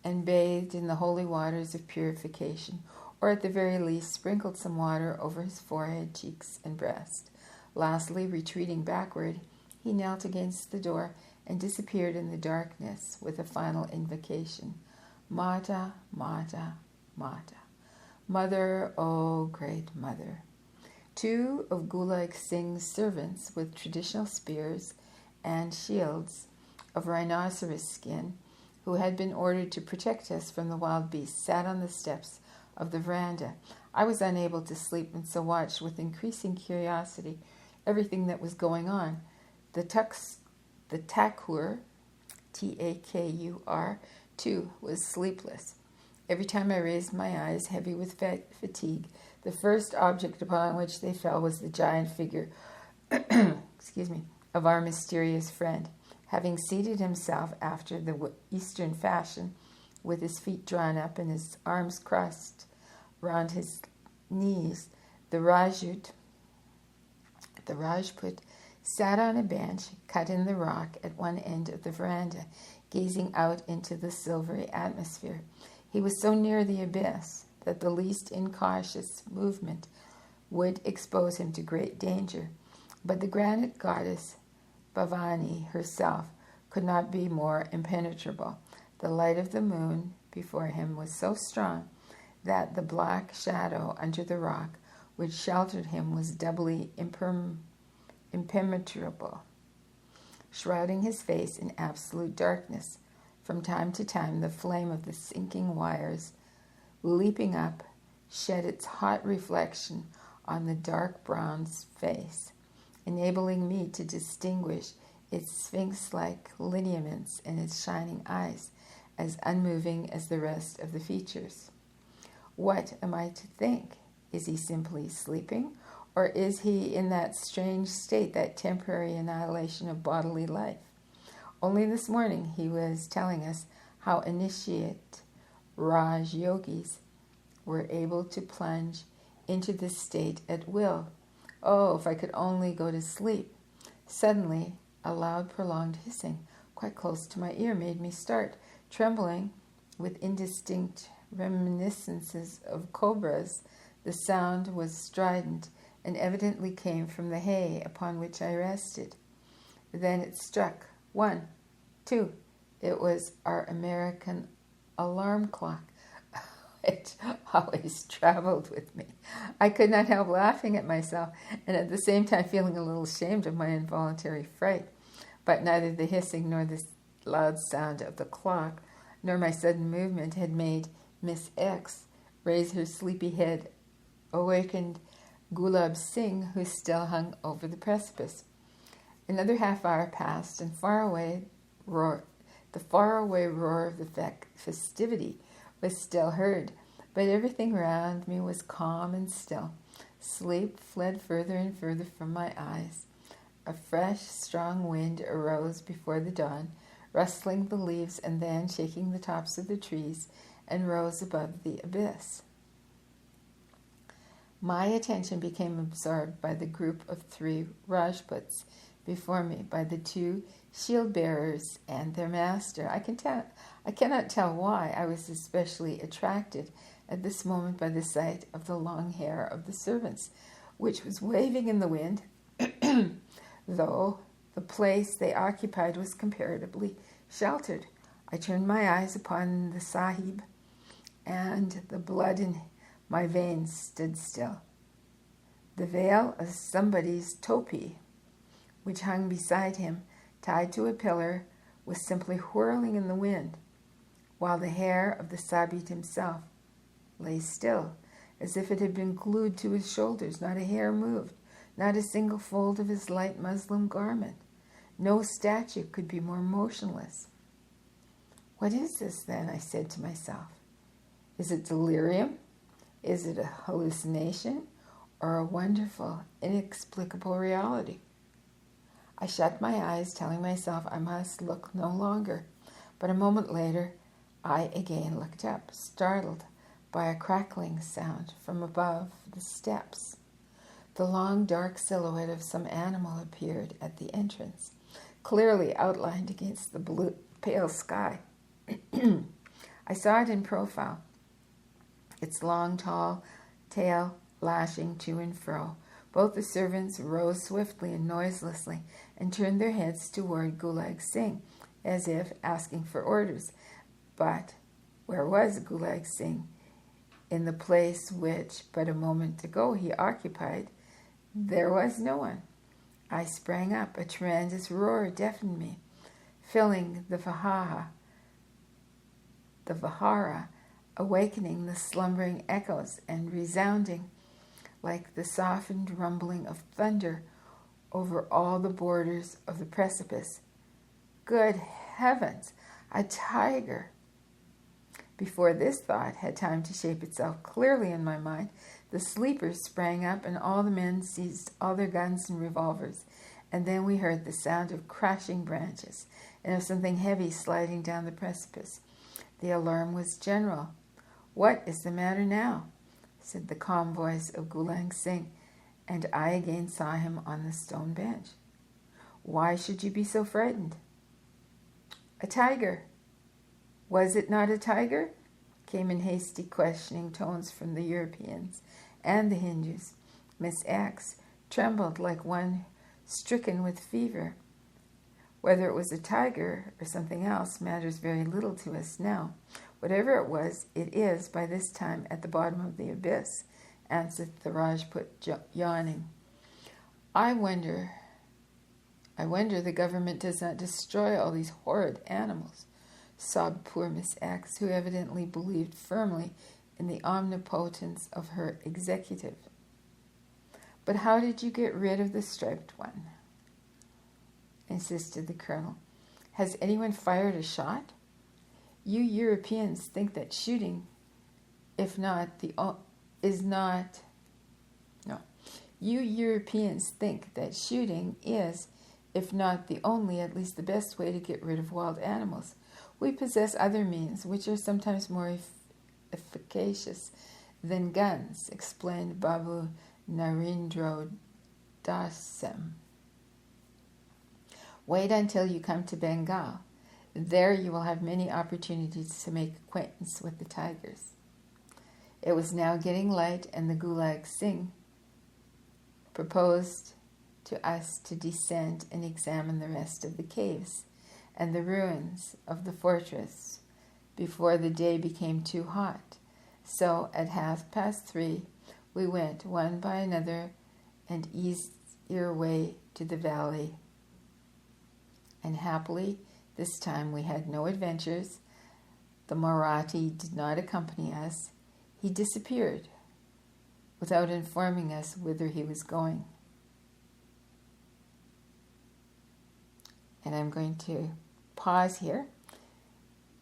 and bathed in the holy waters of purification, or at the very least sprinkled some water over his forehead, cheeks, and breast. Lastly, retreating backward, he knelt against the door and disappeared in the darkness with a final invocation. Mata, Mata, Mata. Mother, O great mother. 2 of Gulag Singh's servants with traditional spears and shields of rhinoceros skin, who had been ordered to protect us from the wild beasts, sat on the steps of the veranda. I was unable to sleep, and so watched with increasing curiosity everything that was going on. The Thakur, Takur, too, was sleepless. Every time I raised my eyes, heavy with fatigue, the first object upon which they fell was the giant figure of our mysterious friend. Having seated himself after the Eastern fashion with his feet drawn up and his arms crossed round his knees. The Rajput sat on a bench cut in the rock at one end of the veranda, gazing out into the silvery atmosphere. He was so near the abyss that the least incautious movement would expose him to great danger. But the granite goddess Bhavani herself could not be more impenetrable. The light of the moon before him was so strong that the black shadow under the rock which sheltered him was doubly impenetrable, shrouding his face in absolute darkness. From time to time, the flame of the sinking wires, leaping up, shed its hot reflection on the dark brown face, enabling me to distinguish its sphinx-like lineaments and its shining eyes, as unmoving as the rest of the features. What am I to think? Is he simply sleeping, or is he in that strange state, that temporary annihilation of bodily life? Only this morning he was telling us how initiate Raj yogis were able to plunge into this state at will. Oh, if I could only go to sleep. Suddenly, a loud, prolonged hissing quite close to my ear made me start, trembling with indistinct reminiscences of cobras. The sound was strident and evidently came from the hay upon which I rested. Then it struck. 1, 2. It was our American alarm clock. It always traveled with me. I could not help laughing at myself and at the same time feeling a little ashamed of my involuntary fright. But neither the hissing nor the loud sound of the clock nor my sudden movement had made Miss X raise her sleepy head, awakened Gulab Singh, who still hung over the precipice. Another half hour passed, and the faraway roar of the festivity was still heard, but everything around me was calm and still. Sleep fled further and further from my eyes. A fresh, strong wind arose before the dawn, rustling the leaves and then shaking the tops of the trees, and rose above the abyss. My attention became absorbed by the group of 3 Rajputs before me, by the 2 shield-bearers and their master. I cannot tell why I was especially attracted at this moment by the sight of the long hair of the servants, which was waving in the wind, though the place they occupied was comparatively sheltered. I turned my eyes upon the Sahib, and the blood in my veins stood still. The veil of somebody's topi, which hung beside him, tied to a pillar, was simply whirling in the wind, while the hair of the Sabit himself lay still, as if it had been glued to his shoulders. Not a hair moved, not a single fold of his light muslin garment. No statue could be more motionless. What is this, then? I said to myself. Is it delirium? Is it a hallucination? Or a wonderful, inexplicable reality? I shut my eyes, telling myself I must look no longer. But a moment later, I again looked up, startled by a crackling sound from above the steps. The long, dark silhouette of some animal appeared at the entrance, clearly outlined against the blue, pale sky. I saw it in profile, its long, tall tail lashing to and fro. Both the servants rose swiftly and noiselessly and turned their heads toward Gulab Singh, as if asking for orders. But where was Gulab Singh? In the place which but a moment ago he occupied, there was no one. I sprang up. A tremendous roar deafened me, filling the Vihara, awakening the slumbering echoes and resounding like the softened rumbling of thunder over all the borders of the precipice. Good heavens, a tiger! Before this thought had time to shape itself clearly in my mind, the sleepers sprang up and all the men seized all their guns and revolvers, and then we heard the sound of crashing branches and of something heavy sliding down the precipice. The alarm was general. "What is the matter now?" said the calm voice of Gulang Singh, and I again saw him on the stone bench. "Why should you be so frightened?" "A tiger." "Was it not a tiger?" came in hasty questioning tones from the Europeans and the Hindus. Miss X trembled like one stricken with fever. Whether it was a tiger or something else matters very little to us now. Whatever it was, it is by this time at the bottom of the abyss, answered the Rajput, yawning. I wonder the government does not destroy all these horrid animals, sobbed poor Miss X, who evidently believed firmly in the omnipotence of her executive. "But how did you get rid of the striped one?" insisted the colonel. "Has anyone fired a shot? You Europeans think that shooting, You Europeans think that shooting is, if not the only, at least the best way to get rid of wild animals. We possess other means, which are sometimes more efficacious than guns," explained Babu Narendra Dasem. "Wait until you come to Bengal. There you will have many opportunities to make acquaintance with the tigers." It was now getting light, and the Gulag Singh proposed to us to descend and examine the rest of the caves and the ruins of the fortress before the day became too hot. So at 3:30 we went one by another and eased our way to the valley. And happily, this time we had no adventures. The Marathi did not accompany us. He disappeared without informing us whither he was going. And I'm going to pause here.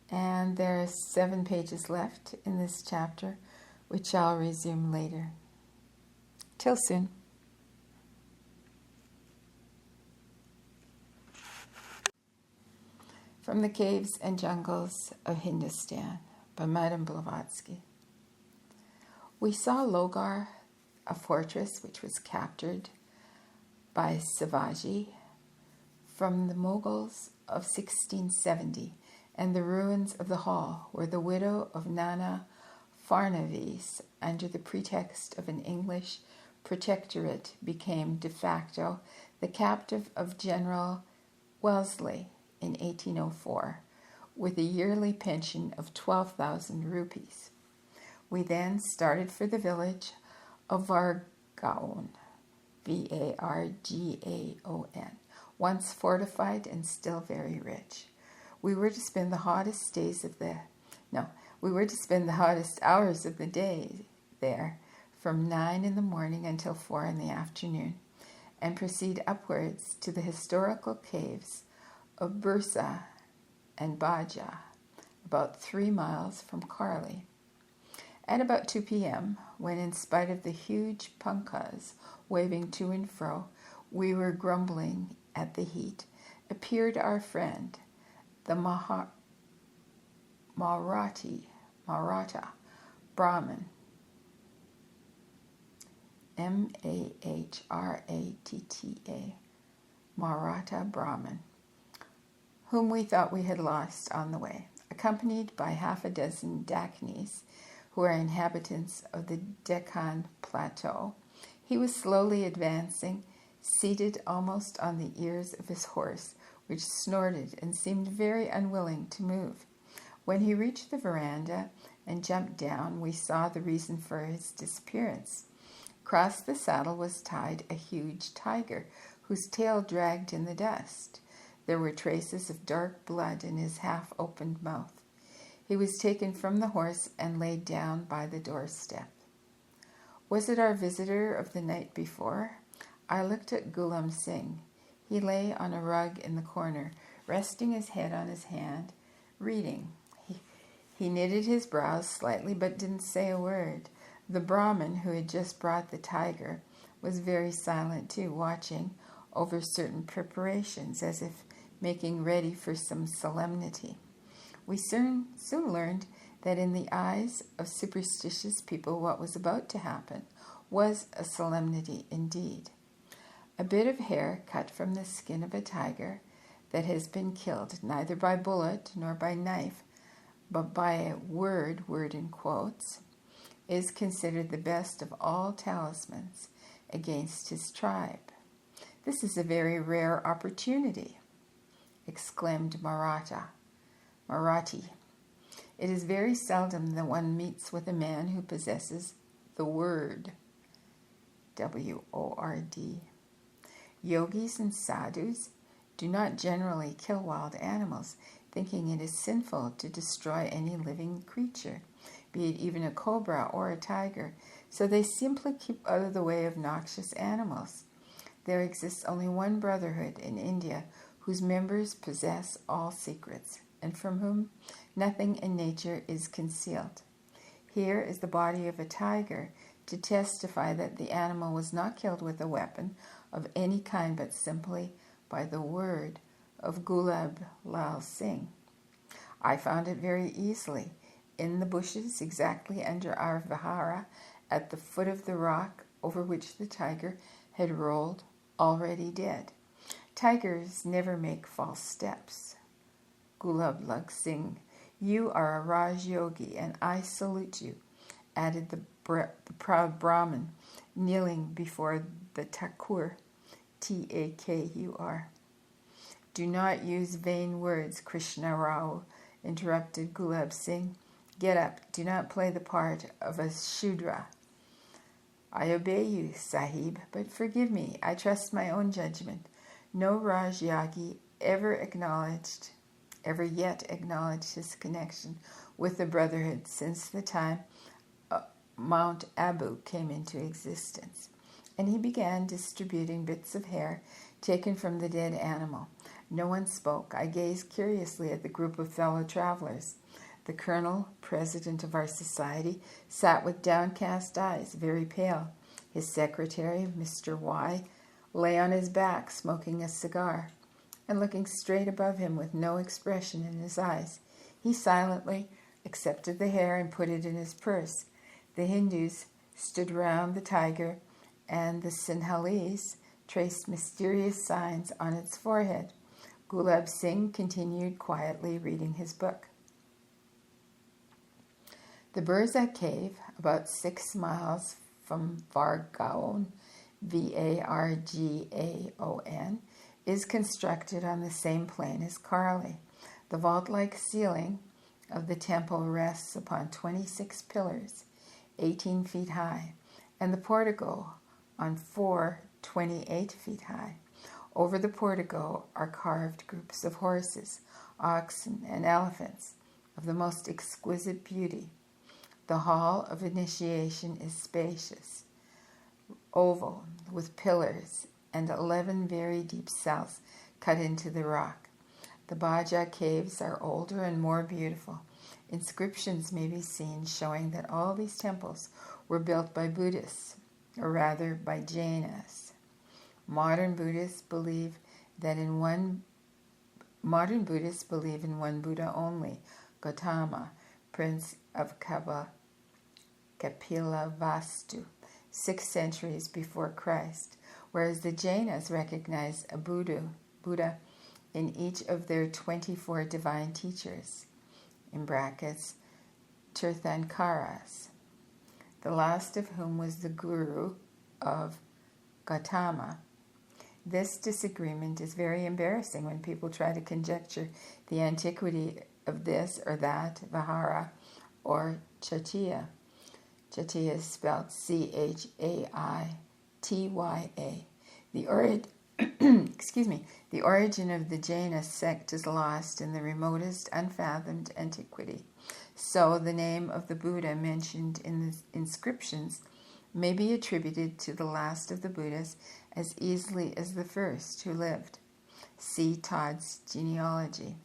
And there are 7 pages left in this chapter, which I'll resume later. Till soon. From the Caves and Jungles of Hindustan by Madame Blavatsky. We saw Logar, a fortress which was captured by Shivaji from the Mughals of 1670, and the ruins of the hall where the widow of Nana Farnavis, under the pretext of an English protectorate, became de facto the captive of General Wellesley in 1804, with a yearly pension of 12,000 rupees. We then started for the village of Vargaon, Vargaon, once fortified and still very rich. We were to spend the hottest hours of the day there, from 9 in the morning until 4 in the afternoon, and proceed upwards to the historical caves of Bursa and Baja, about 3 miles from Karli. At about 2 p.m., when in spite of the huge punkas waving to and fro, we were grumbling at the heat, appeared our friend, the Maratha Brahmin, Mahratta, Maratha Brahmin, whom we thought we had lost on the way, accompanied by 6 Dakhnis, who are inhabitants of the Deccan Plateau. He was slowly advancing, seated almost on the ears of his horse, which snorted and seemed very unwilling to move. When he reached the veranda and jumped down, we saw the reason for his disappearance. Across the saddle was tied a huge tiger, whose tail dragged in the dust. There were traces of dark blood in his half-opened mouth. He was taken from the horse and laid down by the doorstep. Was it our visitor of the night before? I looked at Gulam Singh. He lay on a rug in the corner, resting his head on his hand, reading. He knitted his brows slightly, but didn't say a word. The Brahmin, who had just brought the tiger, was very silent too, watching over certain preparations, as if making ready for some solemnity. We soon learned that in the eyes of superstitious people what was about to happen was a solemnity indeed. A bit of hair cut from the skin of a tiger that has been killed neither by bullet nor by knife, but by a word in quotes, is considered the best of all talismans against his tribe. This is a very rare opportunity, exclaimed Marathi. It is very seldom that one meets with a man who possesses the word, W-O-R-D. Yogis and sadhus do not generally kill wild animals, thinking it is sinful to destroy any living creature, be it even a cobra or a tiger, so they simply keep out of the way of noxious animals. There exists only one brotherhood in India whose members possess all secrets, and from whom nothing in nature is concealed. Here is the body of a tiger to testify that the animal was not killed with a weapon of any kind, but simply by the word of Gulab Lal Singh. I found it very easily in the bushes exactly under our vihara at the foot of the rock over which the tiger had rolled, already dead. Tigers never make false steps. Gulab Lal Singh, you are a Raj Yogi, and I salute you, added the proud Brahmin, kneeling before the Thakur, T-A-K-U-R. Do not use vain words, Krishna Rao, interrupted Gulab Singh. Get up, do not play the part of a Shudra. I obey you, Sahib, but forgive me, I trust my own judgment. No Raj Yogi ever yet acknowledged his connection with the Brotherhood since the time Mount Abu came into existence. And he began distributing bits of hair taken from the dead animal. No one spoke. I gazed curiously at the group of fellow travelers. The colonel, president of our society, sat with downcast eyes, very pale. His secretary, Mr. Y, lay on his back, smoking a cigar, and looking straight above him with no expression in his eyes. He silently accepted the hair and put it in his purse. The Hindus stood round the tiger, and the Sinhalese traced mysterious signs on its forehead. Gulab Singh continued quietly reading his book. The Birza cave, about 6 miles from Vargaon, Vargaon, is constructed on the same plane as Karli. The vault-like ceiling of the temple rests upon 26 pillars, 18 feet high, and the portico on 4 28 feet high. Over the portico are carved groups of horses, oxen, and elephants of the most exquisite beauty. The hall of initiation is spacious, oval, with pillars and 11 very deep cells cut into the rock. The Baja caves are older and more beautiful. Inscriptions may be seen showing that all these temples were built by Buddhists, or rather by Jainas. Modern Buddhists believe in one Buddha only, Gautama, prince of Kapilavastu, 6 centuries before Christ, whereas the Jainas recognize a Buddha in each of their 24 divine teachers, in brackets, Tirthankaras, the last of whom was the guru of Gautama. This disagreement is very embarrassing when people try to conjecture the antiquity of this or that Vihara or Chaitya. Chaitya is spelled C-H-A-I-T-Y-A. The origin of the Jaina sect is lost in the remotest unfathomed antiquity. So the name of the Buddha mentioned in the inscriptions may be attributed to the last of the Buddhas as easily as the first who lived. See Todd's genealogy.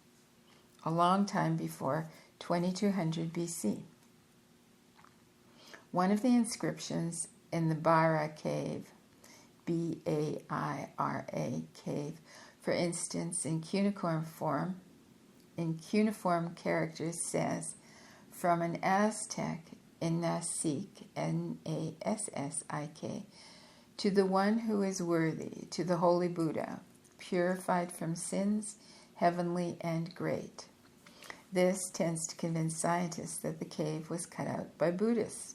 A long time before 2200 BC. One of the inscriptions in the Bara cave, B-A-I-R-A cave, for instance, in cuneiform form, in cuneiform characters says, from an Aztec in Nasik, Nassik, to the one who is worthy, to the holy Buddha, purified from sins, heavenly and great. This tends to convince scientists that the cave was cut out by Buddhists.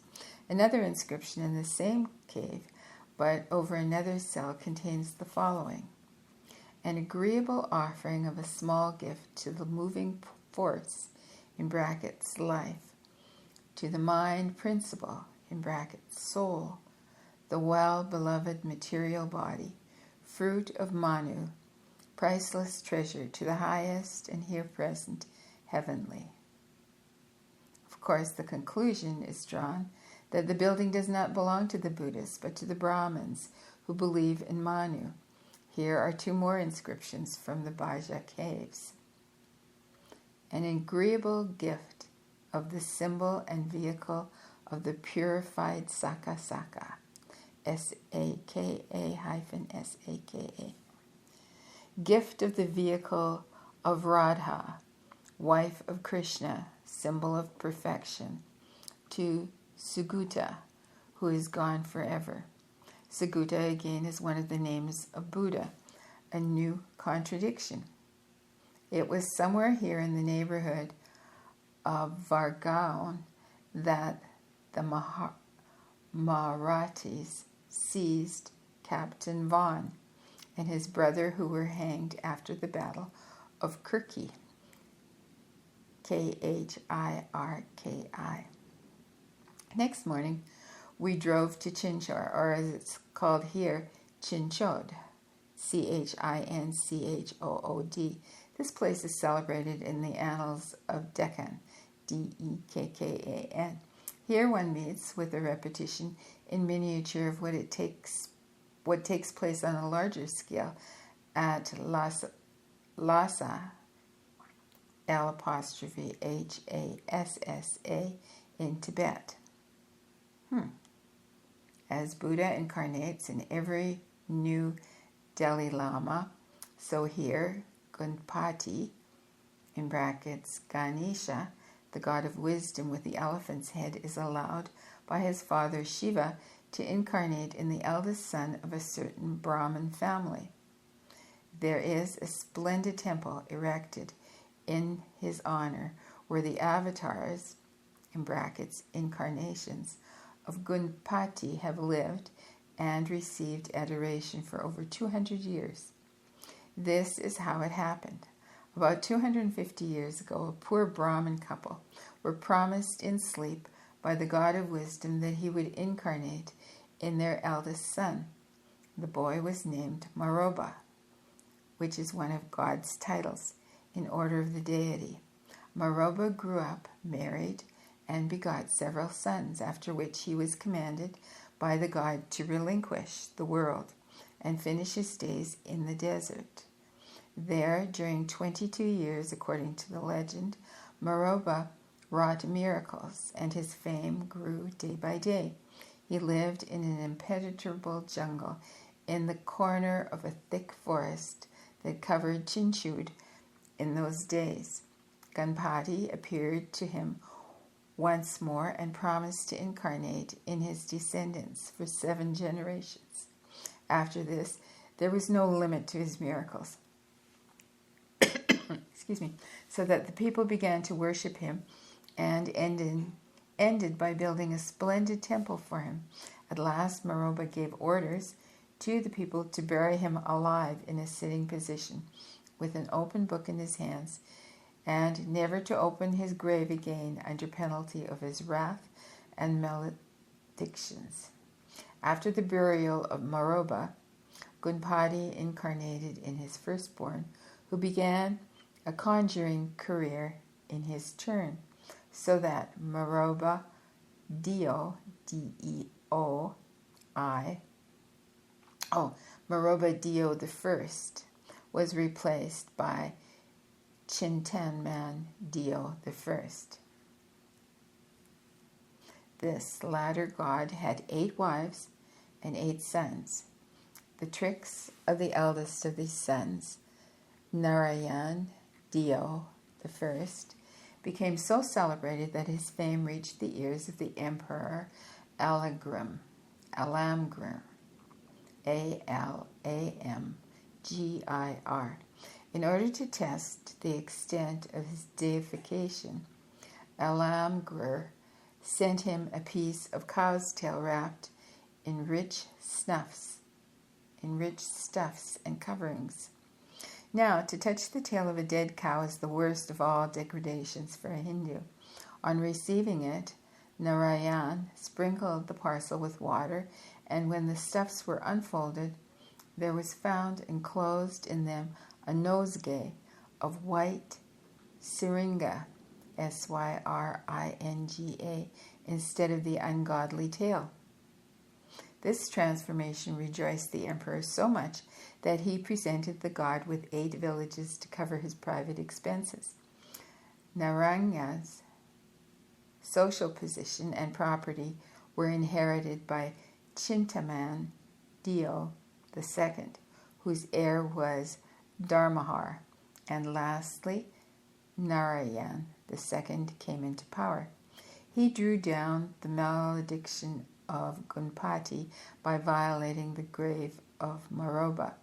Another inscription in the same cave, but over another cell, contains the following: an agreeable offering of a small gift to the moving force, in brackets, life, to the mind principle, in brackets, soul, the well-beloved material body, fruit of Manu, priceless treasure to the highest and here present heavenly. Of course, the conclusion is drawn that the building does not belong to the Buddhists, but to the Brahmins who believe in Manu. Here are two more inscriptions from the Baja caves. An agreeable gift of the symbol and vehicle of the purified Saka, S-A-K-A-S-A-K-A. Gift of the vehicle of Radha, wife of Krishna, symbol of perfection, to Sugata, who is gone forever. Sugata again is one of the names of Buddha, a new contradiction. It was somewhere here in the neighborhood of Vargaon that the Marathis seized Captain Vaughan and his brother, who were hanged after the Battle of Kirki, Khirki. Next morning, we drove to Chinchor, or as it's called here, Chinchod, Chinchood. This place is celebrated in the annals of Deccan, Dekkan. Here one meets with a repetition in miniature of what takes place on a larger scale at Lhasa, L'Hassa, in Tibet. As Buddha incarnates in every new Dalai Lama, so here Gunpati, in brackets Ganesha, the god of wisdom with the elephant's head, is allowed by his father Shiva to incarnate in the eldest son of a certain Brahmin family. There is a splendid temple erected in his honor where the avatars, in brackets incarnations, of Gunpati have lived and received adoration for over 200 years. This is how it happened. About 250 years ago, a poor Brahmin couple were promised in sleep by the god of wisdom that he would incarnate in their eldest son. The boy was named Maroba, which is one of God's titles, in order of the deity. Maroba grew up, married, and begot several sons, after which he was commanded by the god to relinquish the world and finish his days in the desert. There, during 22 years, according to the legend, Maroba wrought miracles, and his fame grew day by day. He lived in an impenetrable jungle in the corner of a thick forest that covered Chinchud in those days. Ganpati appeared to him once more and promised to incarnate in his descendants for 7 generations. After this, there was no limit to his miracles. So that the people began to worship him and ended by building a splendid temple for him. At last, Maroba gave orders to the people to bury him alive in a sitting position, with an open book in his hands, and never to open his grave again under penalty of his wrath and maledictions. After the burial of Maroba, Gunpati incarnated in his firstborn, who began a conjuring career in his turn, so that Maroba Dio, Maroba Dio the First was replaced by Chintanman Dio the First. This latter god had 8 wives and 8 sons. The tricks of the eldest of these sons, Narayan Dio I, became so celebrated that his fame reached the ears of the Emperor Alamgir, Alamgir. In order to test the extent of his deification, Alamgir sent him a piece of cow's tail wrapped in rich stuffs and coverings. Now, to touch the tail of a dead cow is the worst of all degradations for a Hindu. On receiving it, Narayan sprinkled the parcel with water, and when the stuffs were unfolded, there was found enclosed in them a nosegay of white syringa, Syringa, instead of the ungodly tail. This transformation rejoiced the emperor so much that he presented the god with 8 villages to cover his private expenses. Narayan's social position and property were inherited by Chintaman Dio II, whose heir was Dharmahar, and lastly, Narayan II came into power. He drew down the malediction of Gunpati by violating the grave of Maroba,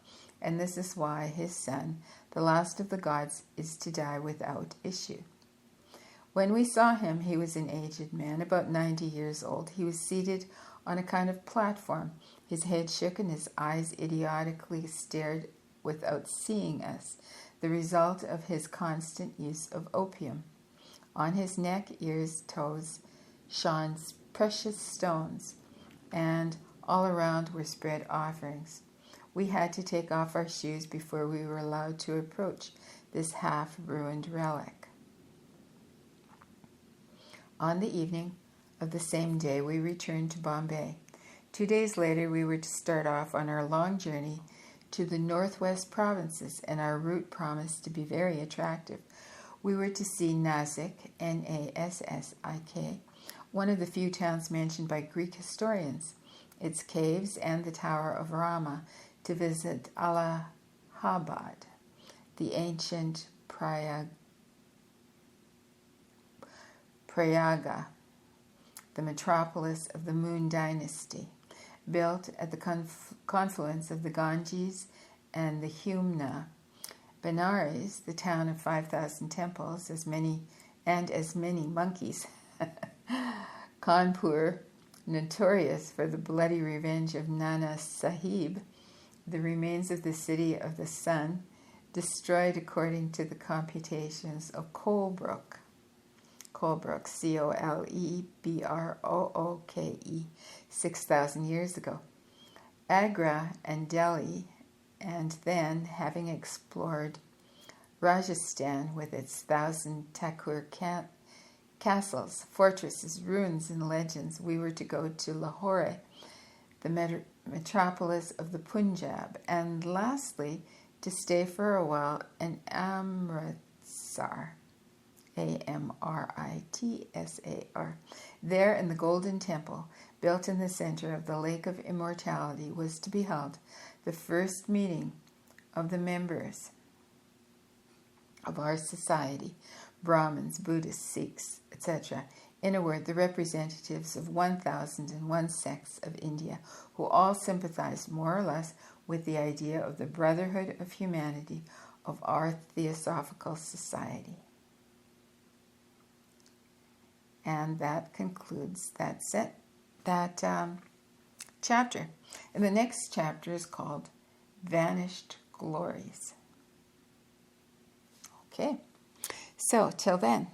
and this is why his son, the last of the gods, is to die without issue. When we saw him, he was an aged man, about 90 years old. He was seated on a kind of platform. His head shook and his eyes idiotically stared without seeing us, the result of his constant use of opium. On his neck, ears, toes shone precious stones, and all around were spread offerings. We had to take off our shoes before we were allowed to approach this half-ruined relic. On the evening of the same day, we returned to Bombay. 2 days later, we were to start off on our long journey to the northwest provinces, and our route promised to be very attractive. We were to see Nasik, Nassik, one of the few towns mentioned by Greek historians, its caves, and the Tower of Rama, to visit Allahabad, the ancient Prayaga, the metropolis of the Moon Dynasty, built at the confluence of the Ganges and the Yamuna. Benares, the town of 5,000 temples, as many monkeys. Kanpur, notorious for the bloody revenge of Nana Sahib, the remains of the city of the sun, destroyed according to the computations of Colebrook, Colebrooke, Colebrooke, 6,000 years ago. Agra and Delhi, and then, having explored Rajasthan with its 1,000 Thakur castles, fortresses, ruins, and legends, we were to go to Lahore, the metropolis of the Punjab, and lastly, to stay for a while in Amritsar, Amritsar. There, in the Golden Temple, built in the center of the Lake of Immortality, was to be held the first meeting of the members of our society, Brahmins, Buddhists, Sikhs, etc. In a word, the representatives of 1,001 sects of India, who all sympathized more or less with the idea of the brotherhood of humanity of our Theosophical society. And that concludes that chapter. And the next chapter is called Vanished Glories. Okay, so till then.